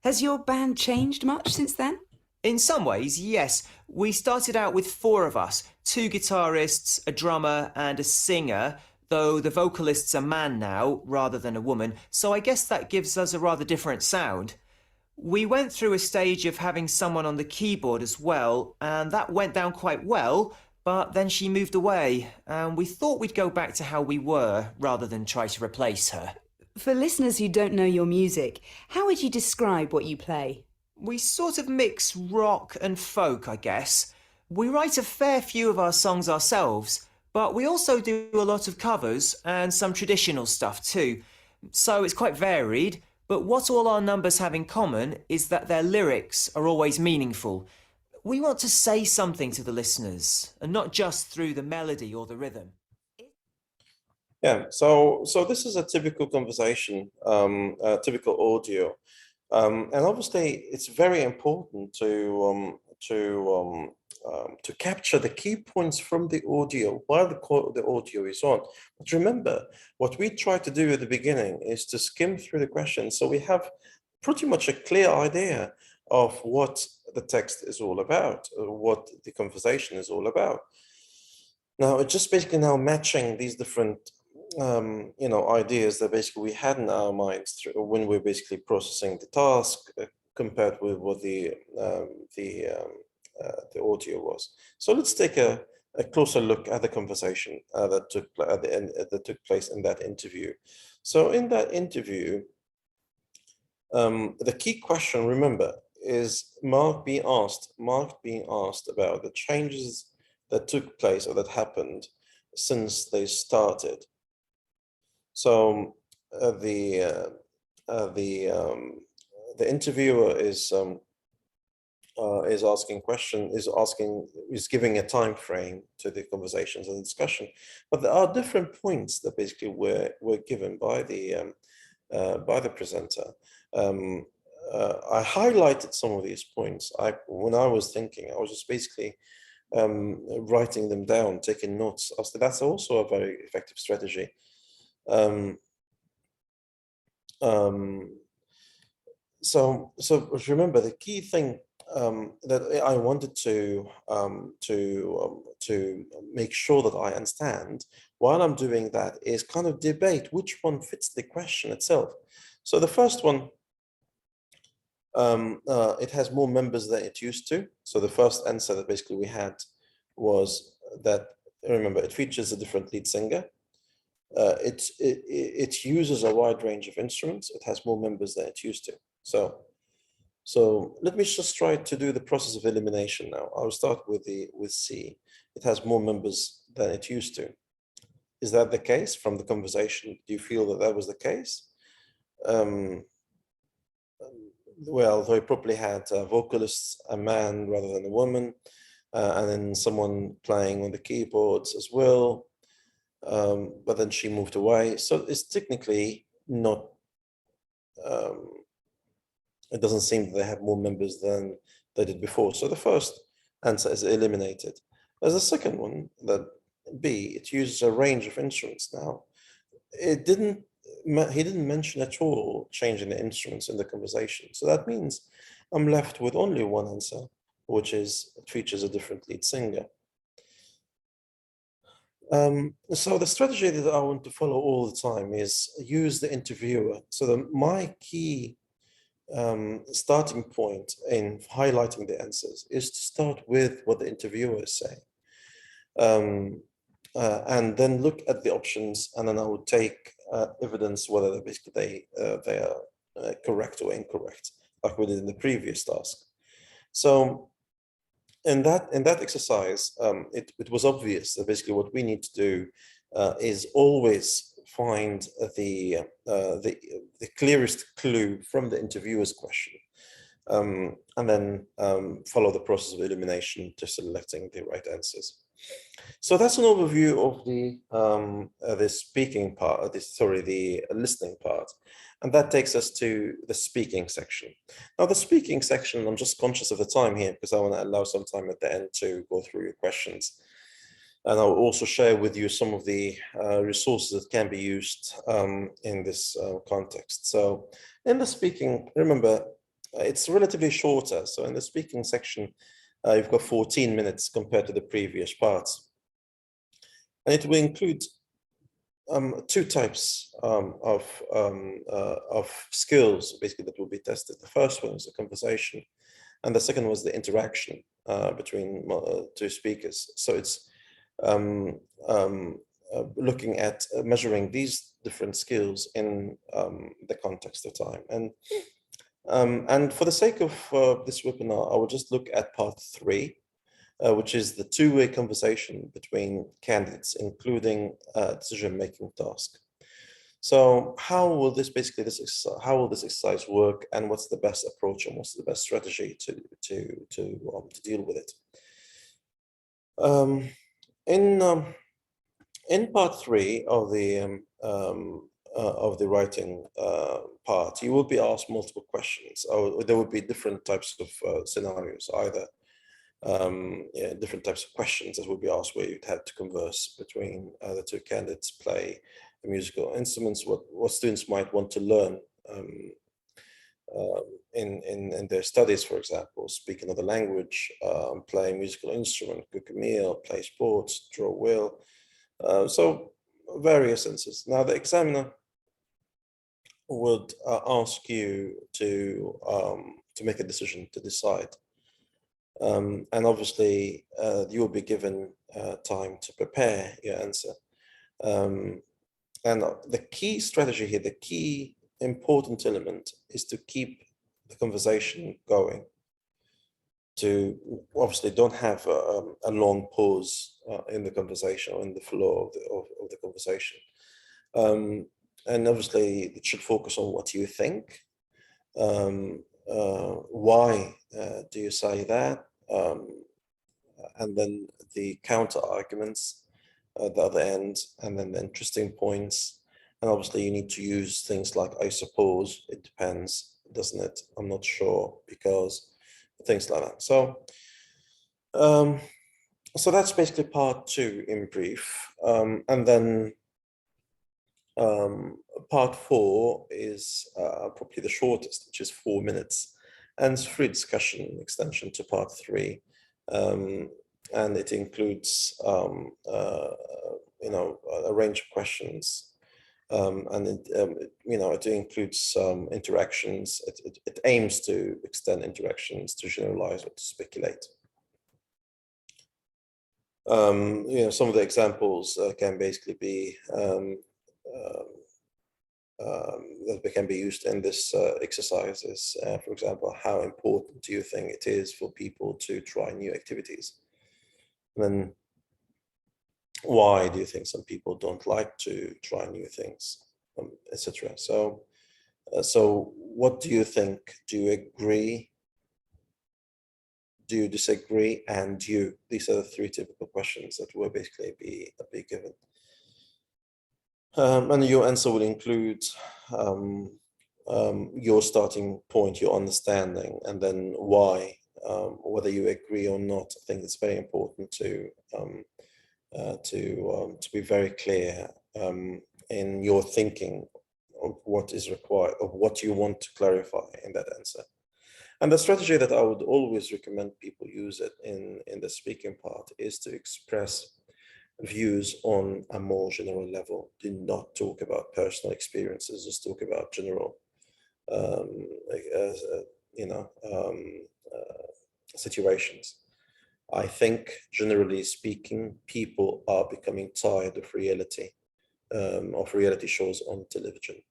Has your band changed much since then? In some ways, yes. We started out with 4 of us, 2 guitarists, a drummer and a singer, though the vocalist's a man now rather than a woman, so I guess that gives us a rather different sound. We went through a stage of having someone on the keyboard as well, and that went down quite well, but then she moved away, and we thought we'd go back to how we were rather than try to replace her. For listeners who don't know your music, how would you describe what you play? We sort of mix rock and folk, I guess. We write a fair few of our songs ourselves, but we also do a lot of covers and some traditional stuff too. So it's quite varied, but what all our numbers have in common is that their lyrics are always meaningful. We want to say something to the listeners, and not just through the melody or the rhythm. Yeah, so this is a typical conversation, typical audio, and obviously it's very important to capture the key points from the audio while the audio is on. But remember, what we try to do at the beginning is to skim through the questions, so we have pretty much a clear idea of what the text is all about, what the conversation is all about. Now, it's just basically now matching these different ideas that basically we had in our minds when we're basically processing the task compared with what the audio was. So let's take a closer look at the conversation that took place in that interview. So in that interview, the key question, remember, is Mark being asked about the changes that took place or that happened since they started. So the interviewer is giving a time frame to the conversations and discussion, but there are different points that basically were given by the presenter. I highlighted some of these points. When I was thinking, I was just basically writing them down, taking notes. That's also a very effective strategy. So remember, the key thing that I wanted to make sure that I understand while I'm doing that is kind of debate which one fits the question itself. So the first one, it has more members than it used to. So the first answer that basically we had was that, remember, it features a different lead singer. It uses a wide range of instruments. It has more members than it used to. So let me just try to do the process of elimination now. I'll start with C. It has more members than it used to. Is that the case from the conversation? Do you feel that that was the case? Well, they probably had vocalists, a man rather than a woman, and then someone playing on the keyboards as well. But then she moved away. So it's technically not, it doesn't seem that they have more members than they did before. So the first answer is eliminated. There's a second one, that B, it uses a range of instruments. Now, he didn't mention at all changing the instruments in the conversation. So that means I'm left with only one answer, which is it features a different lead singer. So the strategy that I want to follow all the time is use the interviewer. So my key starting point in highlighting the answers is to start with what the interviewer is saying. And then look at the options, and then I would take evidence whether basically they are correct or incorrect, like we did in the previous task. So in that exercise, it was obvious that basically what we need to do is always find the clearest clue from the interviewer's question, and then follow the process of elimination to selecting the right answers. So that's an overview of the speaking part, the listening part. And that takes us to the speaking section. Now, the speaking section, I'm just conscious of the time here because I want to allow some time at the end to go through your questions. And I'll also share with you some of the resources that can be used in this context. So in the speaking, remember, it's relatively shorter. So in the speaking section, you've got 14 minutes compared to the previous parts. And it will include two types of skills, basically, that will be tested. The first one is the conversation, and the second was the interaction between two speakers. So it's looking at measuring these different skills in the context of time. And for the sake of this webinar, I will just look at part 3. which is the two-way conversation between candidates, including decision-making task. So how will this how will this exercise work, and what's the best approach and what's the best strategy to deal with it? In part 3 of the writing part, you will be asked multiple questions, or there will be different types of scenarios, either different types of questions that will be asked, where you'd have to converse between the two candidates, play musical instruments, what students might want to learn in their studies, for example, speak another language, play a musical instrument, cook a meal, play sports, draw a wheel, so various senses. Now the examiner would ask you to make a decision, to decide. And obviously, you will be given time to prepare your answer. And the key strategy here, the key important element, is to keep the conversation going. To obviously don't have a long pause in the conversation or in the flow of the conversation. And obviously, it should focus on what you think. Why do you say that? And then the counter arguments at the other end, and then the interesting points. And obviously you need to use things like "I suppose," "it depends," doesn't it, "I'm not sure," "because," things like that. So so that's basically part 2 in brief. And then part 4 is probably the shortest, which is 4 minutes, and it's free discussion extension to part 3. And it includes a range of questions, and it includes interactions. It aims to extend interactions, to generalize or to speculate. Some of the examples can basically be that can be used in this exercise is, for example, how important do you think it is for people to try new activities? And then, why do you think some people don't like to try new things, etc. So what do you think? Do you agree? Do you disagree? And you? These are the 3 typical questions that will basically be given. And your answer will include your starting point, your understanding, and then why, whether you agree or not. I think it's very important to be very clear in your thinking of what is required, of what you want to clarify in that answer. And the strategy that I would always recommend people use it in the speaking part is to express views on a more general level. Do not talk about personal experiences, just talk about general situations. I think, generally speaking, people are becoming tired of reality shows on television.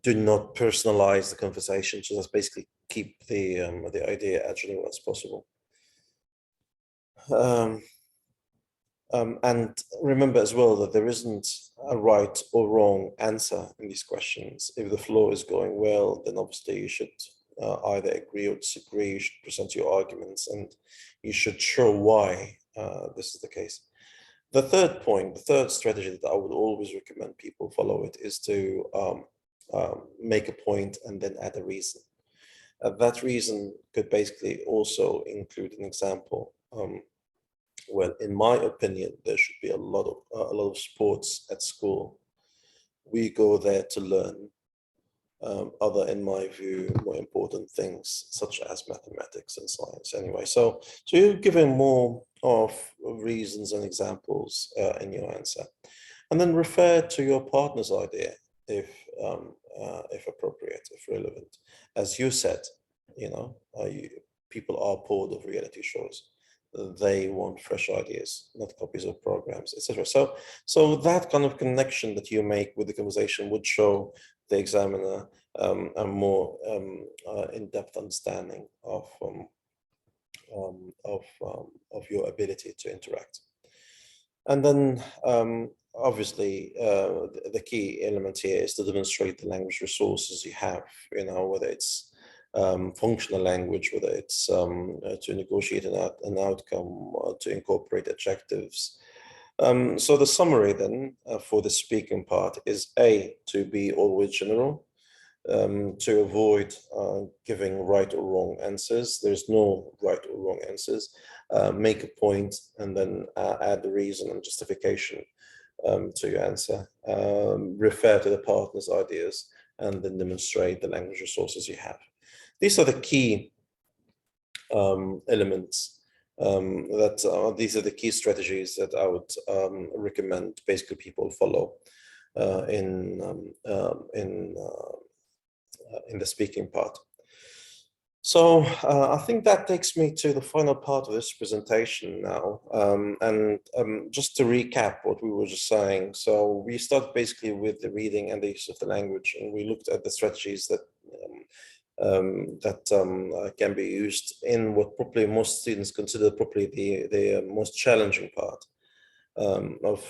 Do not personalize the conversation, so just basically keep the idea as general as possible. And remember as well that there isn't a right or wrong answer in these questions. If the flow is going well, then obviously you should either agree or disagree. You should present your arguments, and you should show why this is the case. The third point, the third strategy that I would always recommend people follow it, is to make a point and then add a reason. That reason could basically also include an example. Well, in my opinion, there should be a lot of sports at school. We go there to learn other, in my view, more important things, such as mathematics and science. Anyway, so you're given more of reasons and examples in your answer, and then refer to your partner's idea if appropriate, if relevant. As you said, people are bored of reality shows. They want fresh ideas, not copies of programs, etc. So that kind of connection that you make with the conversation would show the examiner a more in-depth understanding of your ability to interact. And then obviously the key element here is to demonstrate the language resources you have, whether it's functional language, whether it's to negotiate an outcome, or to incorporate adjectives. So the summary then for the speaking part is to be always general, to avoid giving right or wrong answers. There's no right or wrong answers. Make a point and then add the reason and justification to your answer. Refer to the partner's ideas and then demonstrate the language resources you have. These are the key elements these are the key strategies that I would recommend basically people follow in the speaking part. So I think that takes me to the final part of this presentation now. Just to recap what we were just saying. So we start basically with the reading and the use of the language, and we looked at the strategies that can be used in what probably most students consider probably the most challenging part of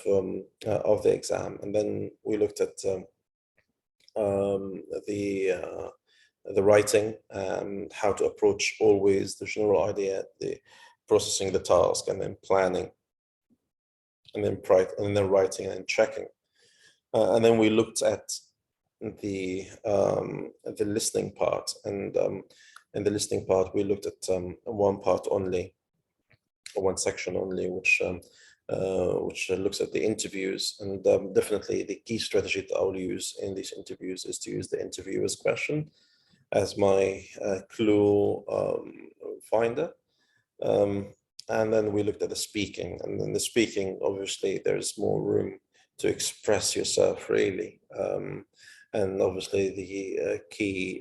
the exam. And then we looked at the writing and how to approach always the general idea, the processing the task, and then planning, and then writing and checking. And then we looked at the listening part, and in the listening part we looked at one part only, or one section only, which looks at the interviews. And definitely the key strategy that I'll use in these interviews is to use the interviewer's question as my clue finder. And then we looked at the speaking, and in the speaking, obviously there's more room to express yourself really. And obviously the key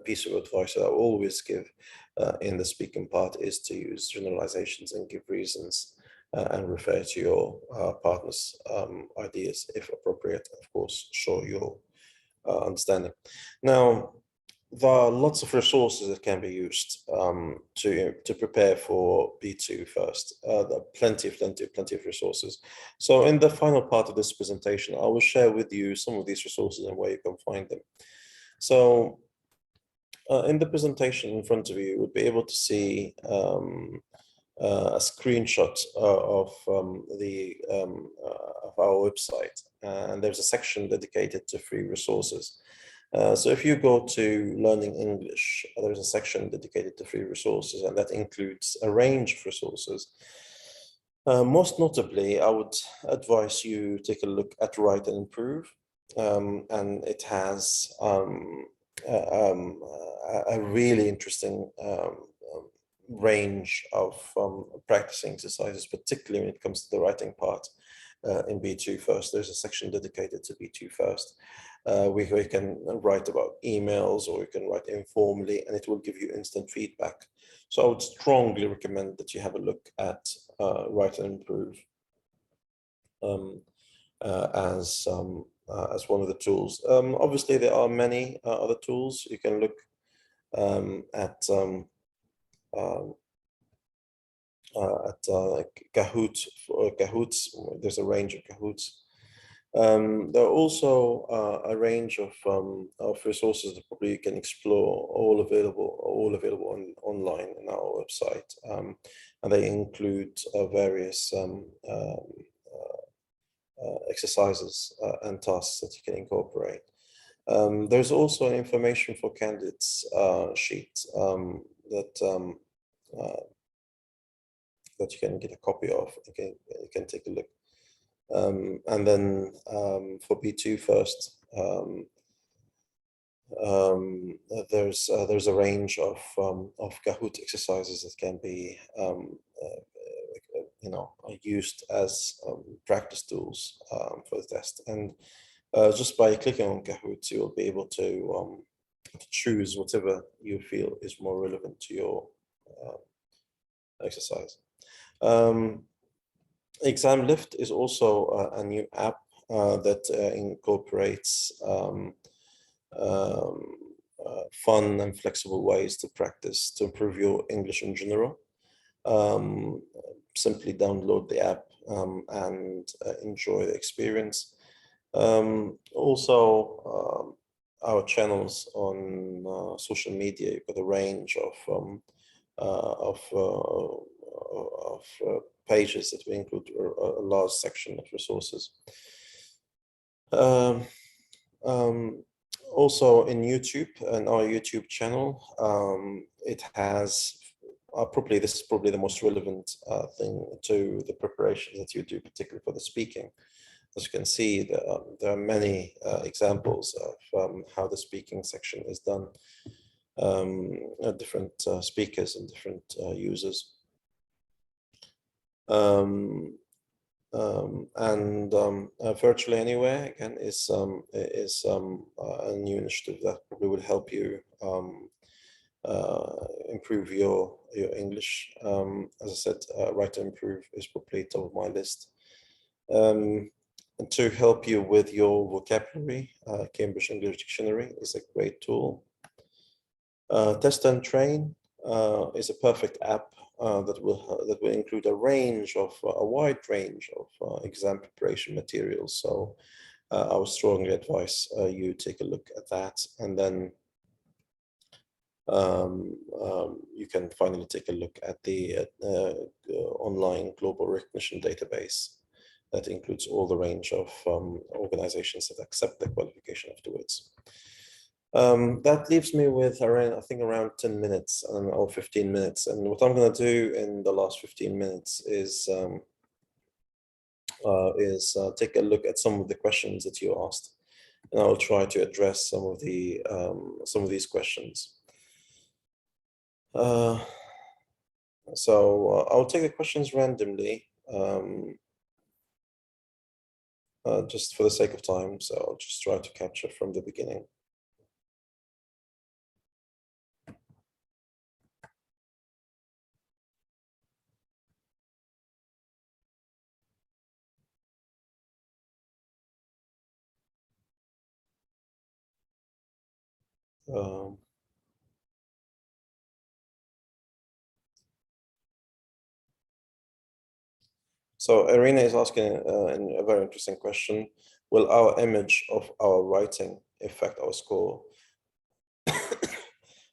piece of advice that I always give in the speaking part is to use generalizations and give reasons and refer to your partner's ideas if appropriate. Of course, show your understanding. Now, there are lots of resources that can be used to prepare for B2 first. There are plenty of resources. So in the final part of this presentation, I will share with you some of these resources and where you can find them. So in the presentation in front of you, would be able to see a screenshot of our website, and there's a section dedicated to free resources. So if you go to Learning English, there's a section dedicated to free resources, and that includes a range of resources. Most notably, I would advise you take a look at Write and Improve, and it has a really interesting range of practicing exercises, particularly when it comes to the writing part in B2 first. There's a section dedicated to B2 first. We can write about emails, or you can write informally, and it will give you instant feedback. So I would strongly recommend that you have a look at Write and Improve as one of the tools. Obviously, there are many other tools. You can look at Kahoots. There's a range of Kahoots. There are also a range of resources that probably you can explore, all available online on our website, and they include various exercises and tasks that you can incorporate. There's also an information for candidates sheet that you can get a copy of. You can take a look. And then for B2 first, there's a range of Kahoot exercises that can be used as practice tools for the test. And just by clicking on Kahoot, you will be able to choose whatever you feel is more relevant to your exercise. Exam Lift is also a new app that incorporates fun and flexible ways to practice to improve your English in general. Simply download the app and enjoy the experience. Also, our channels on social media, you've got a range of pages that we include a large section of resources. Also in YouTube and our YouTube channel, it has this is probably the most relevant thing to the preparation that you do, particularly for the speaking. As you can see, there are many examples of how the speaking section is done, different speakers and different users. Virtually Anywhere again is a new initiative that probably will help you improve your English. As I said, Write to Improve is probably top of my list. And to help you with your vocabulary, Cambridge English Dictionary is a great tool. Test and Train is a perfect app that will include a wide range of exam preparation materials. So I would strongly advise you take a look at that, and then you can finally take a look at the online global recognition database that includes all the range of organizations that accept the qualification afterwards. That leaves me with around, I think, around 10 minutes or 15 minutes. And what I'm going to do in the last 15 minutes is take a look at some of the questions that you asked, and I'll try to address some of these questions. So I'll take the questions randomly, just for the sake of time. So I'll just try to capture from the beginning. So Irina is asking a very interesting question. Will our image of our writing affect our score?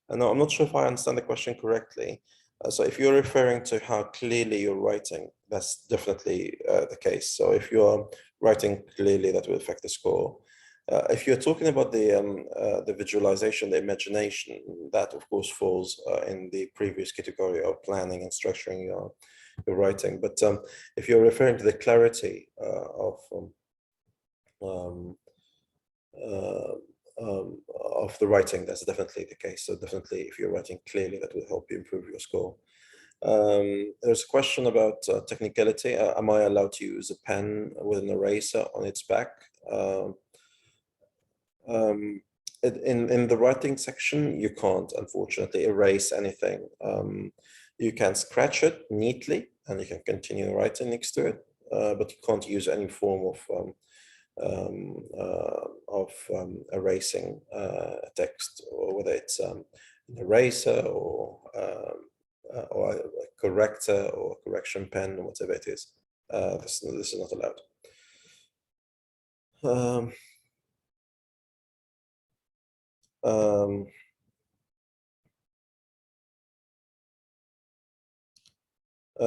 And I'm not sure if I understand the question correctly. So if you're referring to how clearly you're writing, that's definitely the case. So if you're writing clearly, that will affect the score. If you're talking about the visualization, the imagination, that of course falls in the previous category of planning and structuring your writing. But if you're referring to the clarity of the writing, that's definitely the case. So definitely, if you're writing clearly, that will help you improve your score. There's a question about technicality. Am I allowed to use a pen with an eraser on its back? In the writing section, you can't, unfortunately, erase anything. You can scratch it neatly, and you can continue writing next to it, but you can't use any form of erasing text, or whether it's an eraser or a corrector or a correction pen, or whatever it is. This is not allowed.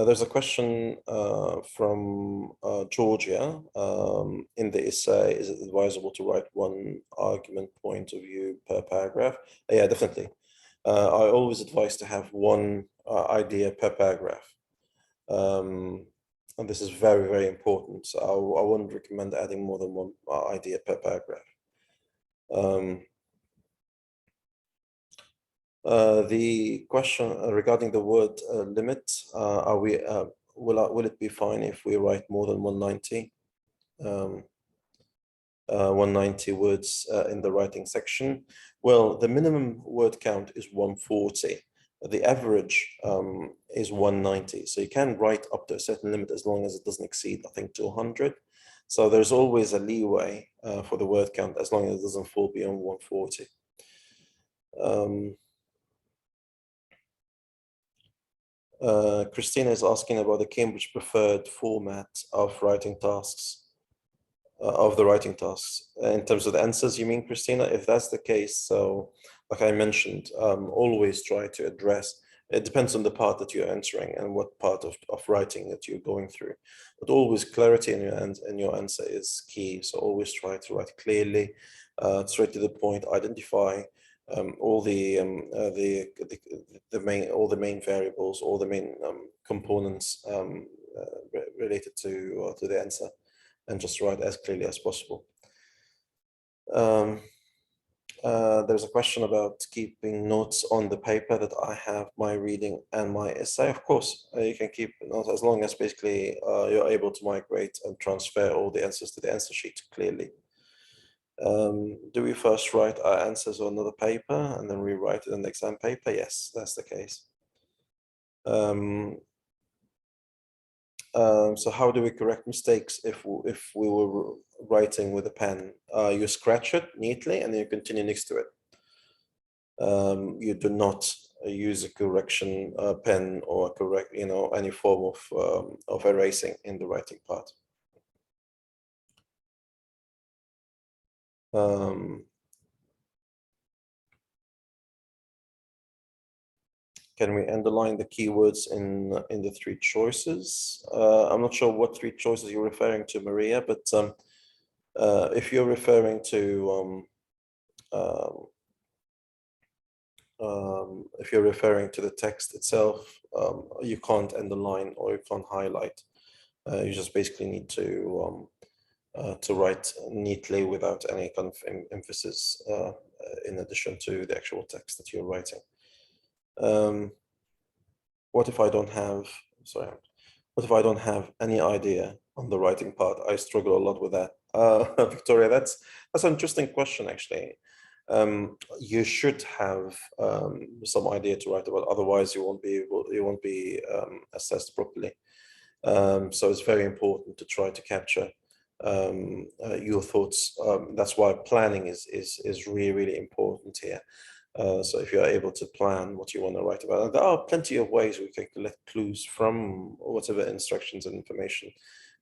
There's a question from Georgia. In the essay, is it advisable to write one argument point of view per paragraph? Yeah, definitely. I always advise to have one idea per paragraph. And this is very, very important. So I wouldn't recommend adding more than one idea per paragraph. The question regarding the word limit, will it be fine if we write more than 190? 190 words in the writing section? Well, the minimum word count is 140. The average is 190. So you can write up to a certain limit as long as it doesn't exceed, I think, 200. So there's always a leeway for the word count as long as it doesn't fall beyond 140. Christina is asking about the Cambridge preferred format of writing tasks. Of the writing tasks in terms of the answers, you mean, Christina? If that's the case, so like I mentioned, always try to address, it depends on the part that you're answering and what part of writing that you're going through, but always clarity in your answer is key. So always try to write clearly, straight to the point, identify all the main variables, all the main components related to the answer, and just write as clearly as possible. There's a question about keeping notes on the paper that I have my reading and my essay. Of course, you can keep notes as long as basically you're able to migrate and transfer all the answers to the answer sheet clearly. Do we first write our answers on another paper and then rewrite it in the exam paper? Yes, that's the case. So how do we correct mistakes if we were writing with a pen? You scratch it neatly and then you continue next to it. You do not use a correction pen or correct, any form of erasing in the writing part. Can we underline the keywords in the three choices? I'm not sure what three choices you're referring to, Maria, but if you're referring to the text itself, you can't underline or you can't highlight. You just basically need to write neatly without any kind of emphasis in addition to the actual text that you're writing. What if I don't have, what if I don't have any idea on the writing part? I struggle a lot with that. Victoria, that's an interesting question, actually. You should have some idea to write about, otherwise you won't be assessed properly. So it's very important to try to capture your thoughts. That's why planning is really, really important here. So if you're able to plan what you want to write about, there are plenty of ways we can collect clues from whatever instructions and information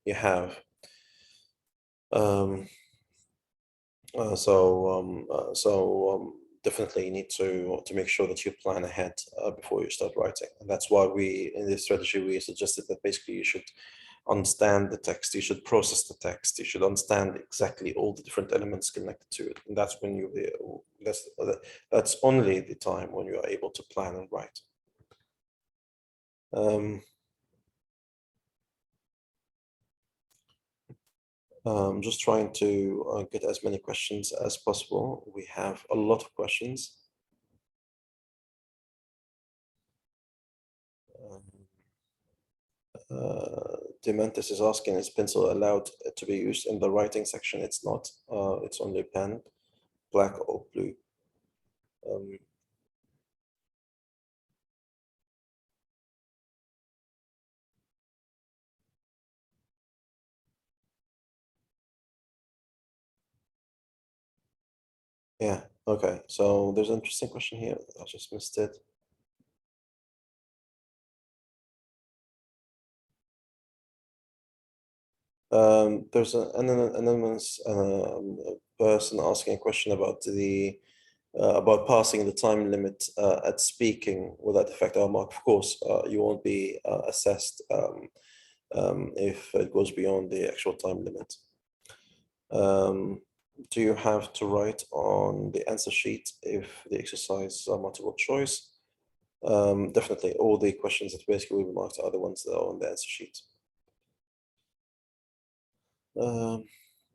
you have. Definitely you need to make sure that you plan ahead before you start writing. And that's why in this strategy, we suggested that basically you should understand the text, you should process the text, you should understand exactly all the different elements connected to it. And that's when that's only the time when you are able to plan and write. Just trying to get as many questions as possible. We have a lot of questions. Dementis is asking, is pencil allowed to be used in the writing section? It's not. It's only pen, black or blue. Yeah, okay. So there's an interesting question here. I just missed it. There's an anonymous person asking a question about about passing the time limit at speaking. Will that affect our mark? Of course, you won't be assessed if it goes beyond the actual time limit. Do you have to write on the answer sheet if the exercise are multiple choice? Definitely, all the questions that basically we marked are the ones that are on the answer sheet.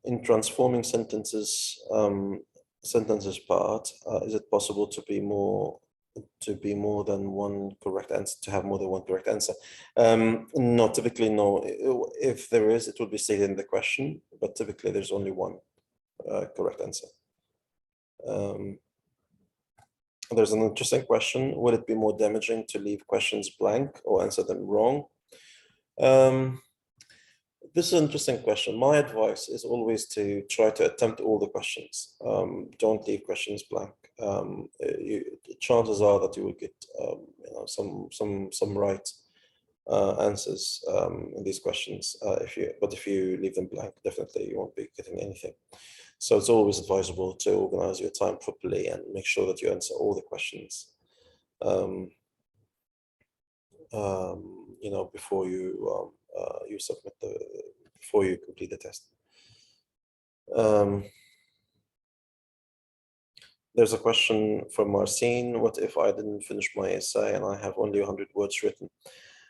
In transforming sentences part, is it possible to be more than one correct answer, to have more than one correct answer? No, typically no. If there is, it would be stated in the question, but typically there's only one correct answer. There's an interesting question. Would it be more damaging to leave questions blank or answer them wrong? This is an interesting question. My advice is always to try to attempt all the questions. Don't leave questions blank. Chances are that you will get some right answers in these questions. But if you leave them blank, definitely you won't be getting anything. So it's always advisable to organize your time properly and make sure that you answer all the questions. Before you submit before you complete the test. There's a question from Marcin. What if I didn't finish my essay and I have only 100 words written?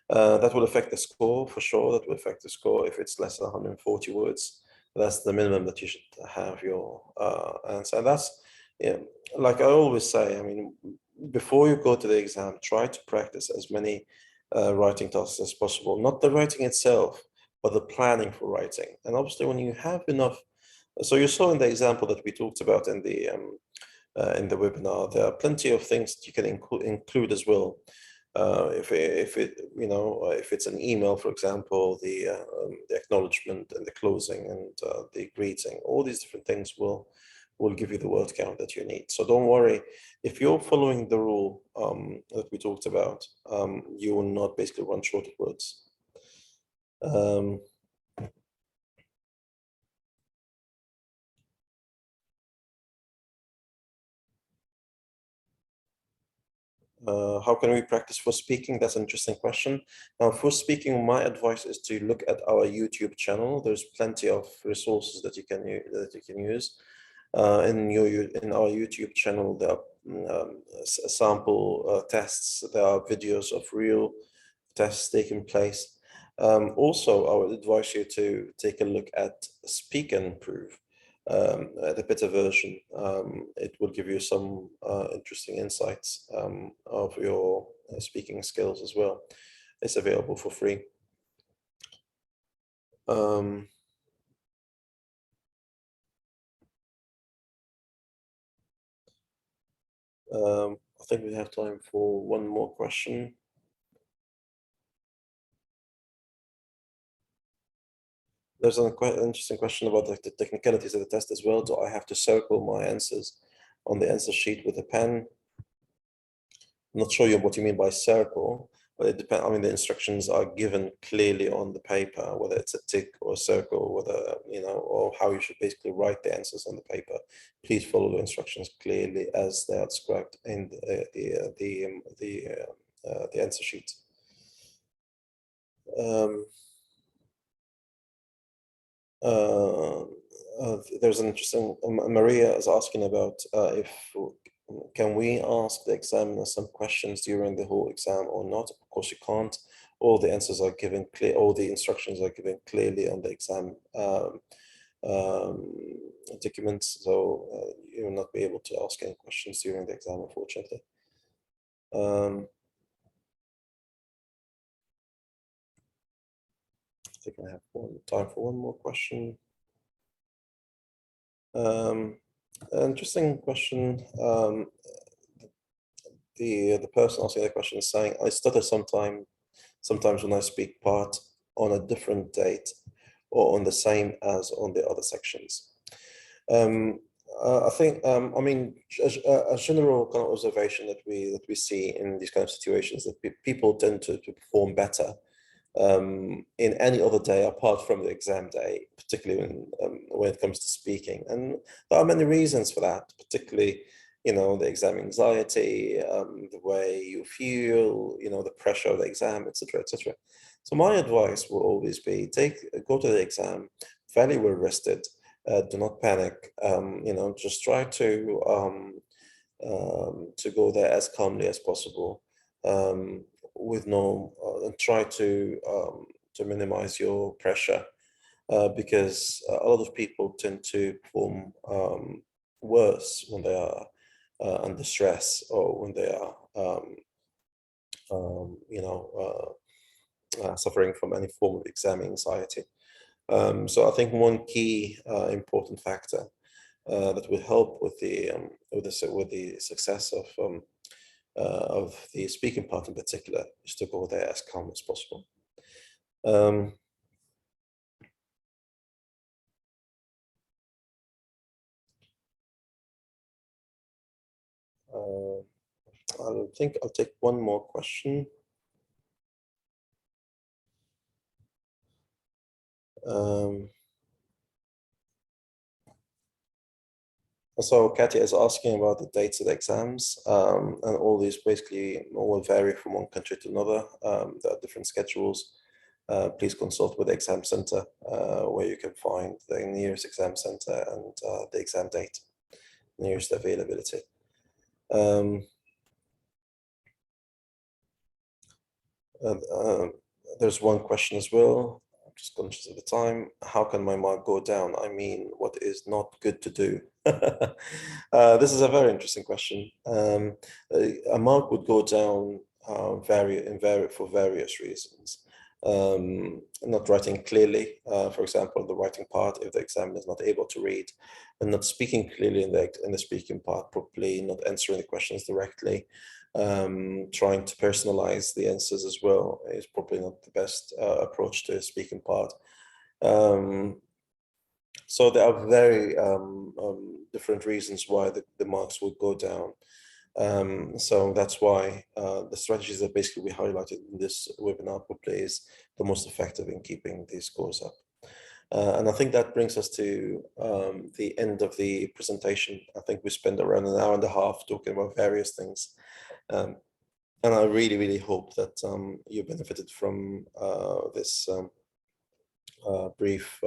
That will affect the score for sure. That will affect the score if it's less than 140 words. That's the minimum that you should have your answer. And that's, like I always say, I mean, before you go to the exam, try to practice as many writing tasks as possible. Not the writing itself, but the planning for writing. And obviously when you have enough, so you saw in the example that we talked about in the webinar, there are plenty of things that you can include as well. If it's an email, for example, the acknowledgement and the closing and the greeting, all these different things will give you the word count that you need. So don't worry, if you're following the rule that we talked about, you will not basically run short of words. How can we practice for speaking? That's an interesting question. Now, for speaking, my advice is to look at our YouTube channel. There's plenty of resources that you can use. In our YouTube channel, there are sample tests. There are videos of real tests taking place. Also, I would advise you to take a look at Speak and Improve. The beta version. It will give you some interesting insights of your speaking skills as well. It's available for free. I think we have time for one more question. There's an interesting question about the technicalities of the test as well. Do I have to circle my answers on the answer sheet with a pen? I'm not sure what you mean by circle, but it depends. I mean, the instructions are given clearly on the paper, whether it's a tick or a circle, whether, or how you should basically write the answers on the paper. Please follow the instructions clearly as they are described in the answer sheet. There's an interesting, Maria is asking about can we ask the examiner some questions during the whole exam or not? Of course you can't. All the answers are given clear, all the instructions are given clearly on the exam documents, so you will not be able to ask any questions during the exam, unfortunately. I think I have time for one more question. Interesting question. The person asking the question is saying, I stutter sometimes when I speak part on a different date or on the same as on the other sections. I think, I mean, a general kind of observation that we see in these kind of situations, that people tend to perform better in any other day apart from the exam day, particularly when it comes to speaking. And there are many reasons for that, particularly, the exam anxiety, the way you feel, the pressure of the exam, etc., etc. So my advice will always be go to the exam fairly well rested. Do not panic. Just try to go there as calmly as possible. With try to minimize your pressure, because a lot of people tend to perform worse when they are under stress or when they are suffering from any form of exam anxiety. So I think one key important factor that will help with the success of the speaking part in particular is to go there as calm as possible. I think I'll take one more question. So Katia is asking about the dates of the exams, and all these basically will vary from one country to another. There are different schedules. Please consult with the exam center, where you can find the nearest exam center and the exam date, nearest availability. There's one question as well. I'm just conscious of the time. How can my mark go down? I mean, what is not good to do? This is a very interesting question. A mark would go down for various reasons. Not writing clearly, for example, the writing part, if the examiner is not able to read, and not speaking clearly in the speaking part properly, not answering the questions directly, trying to personalize the answers as well is probably not the best approach to the speaking part. So there are very different reasons why the marks would go down. So that's why the strategies that basically we highlighted in this webinar probably is the most effective in keeping these scores up. And I think that brings us to the end of the presentation. I think we spent around an hour and a half talking about various things. And I really, really hope that you benefited from this brief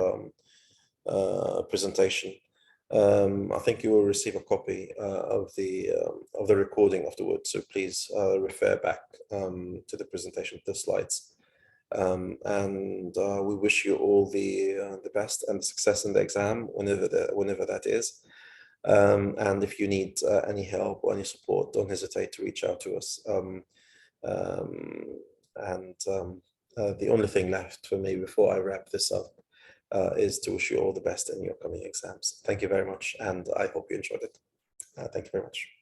presentation. I think you will receive a copy of the recording afterwards, so please refer back to the presentation, the slides. And we wish you all the best and success in the exam, whenever that is. And if you need any help or any support, don't hesitate to reach out to us. The only thing left for me before I wrap this up is to wish you all the best in your coming exams. Thank you very much, and I hope you enjoyed it. Thank you very much.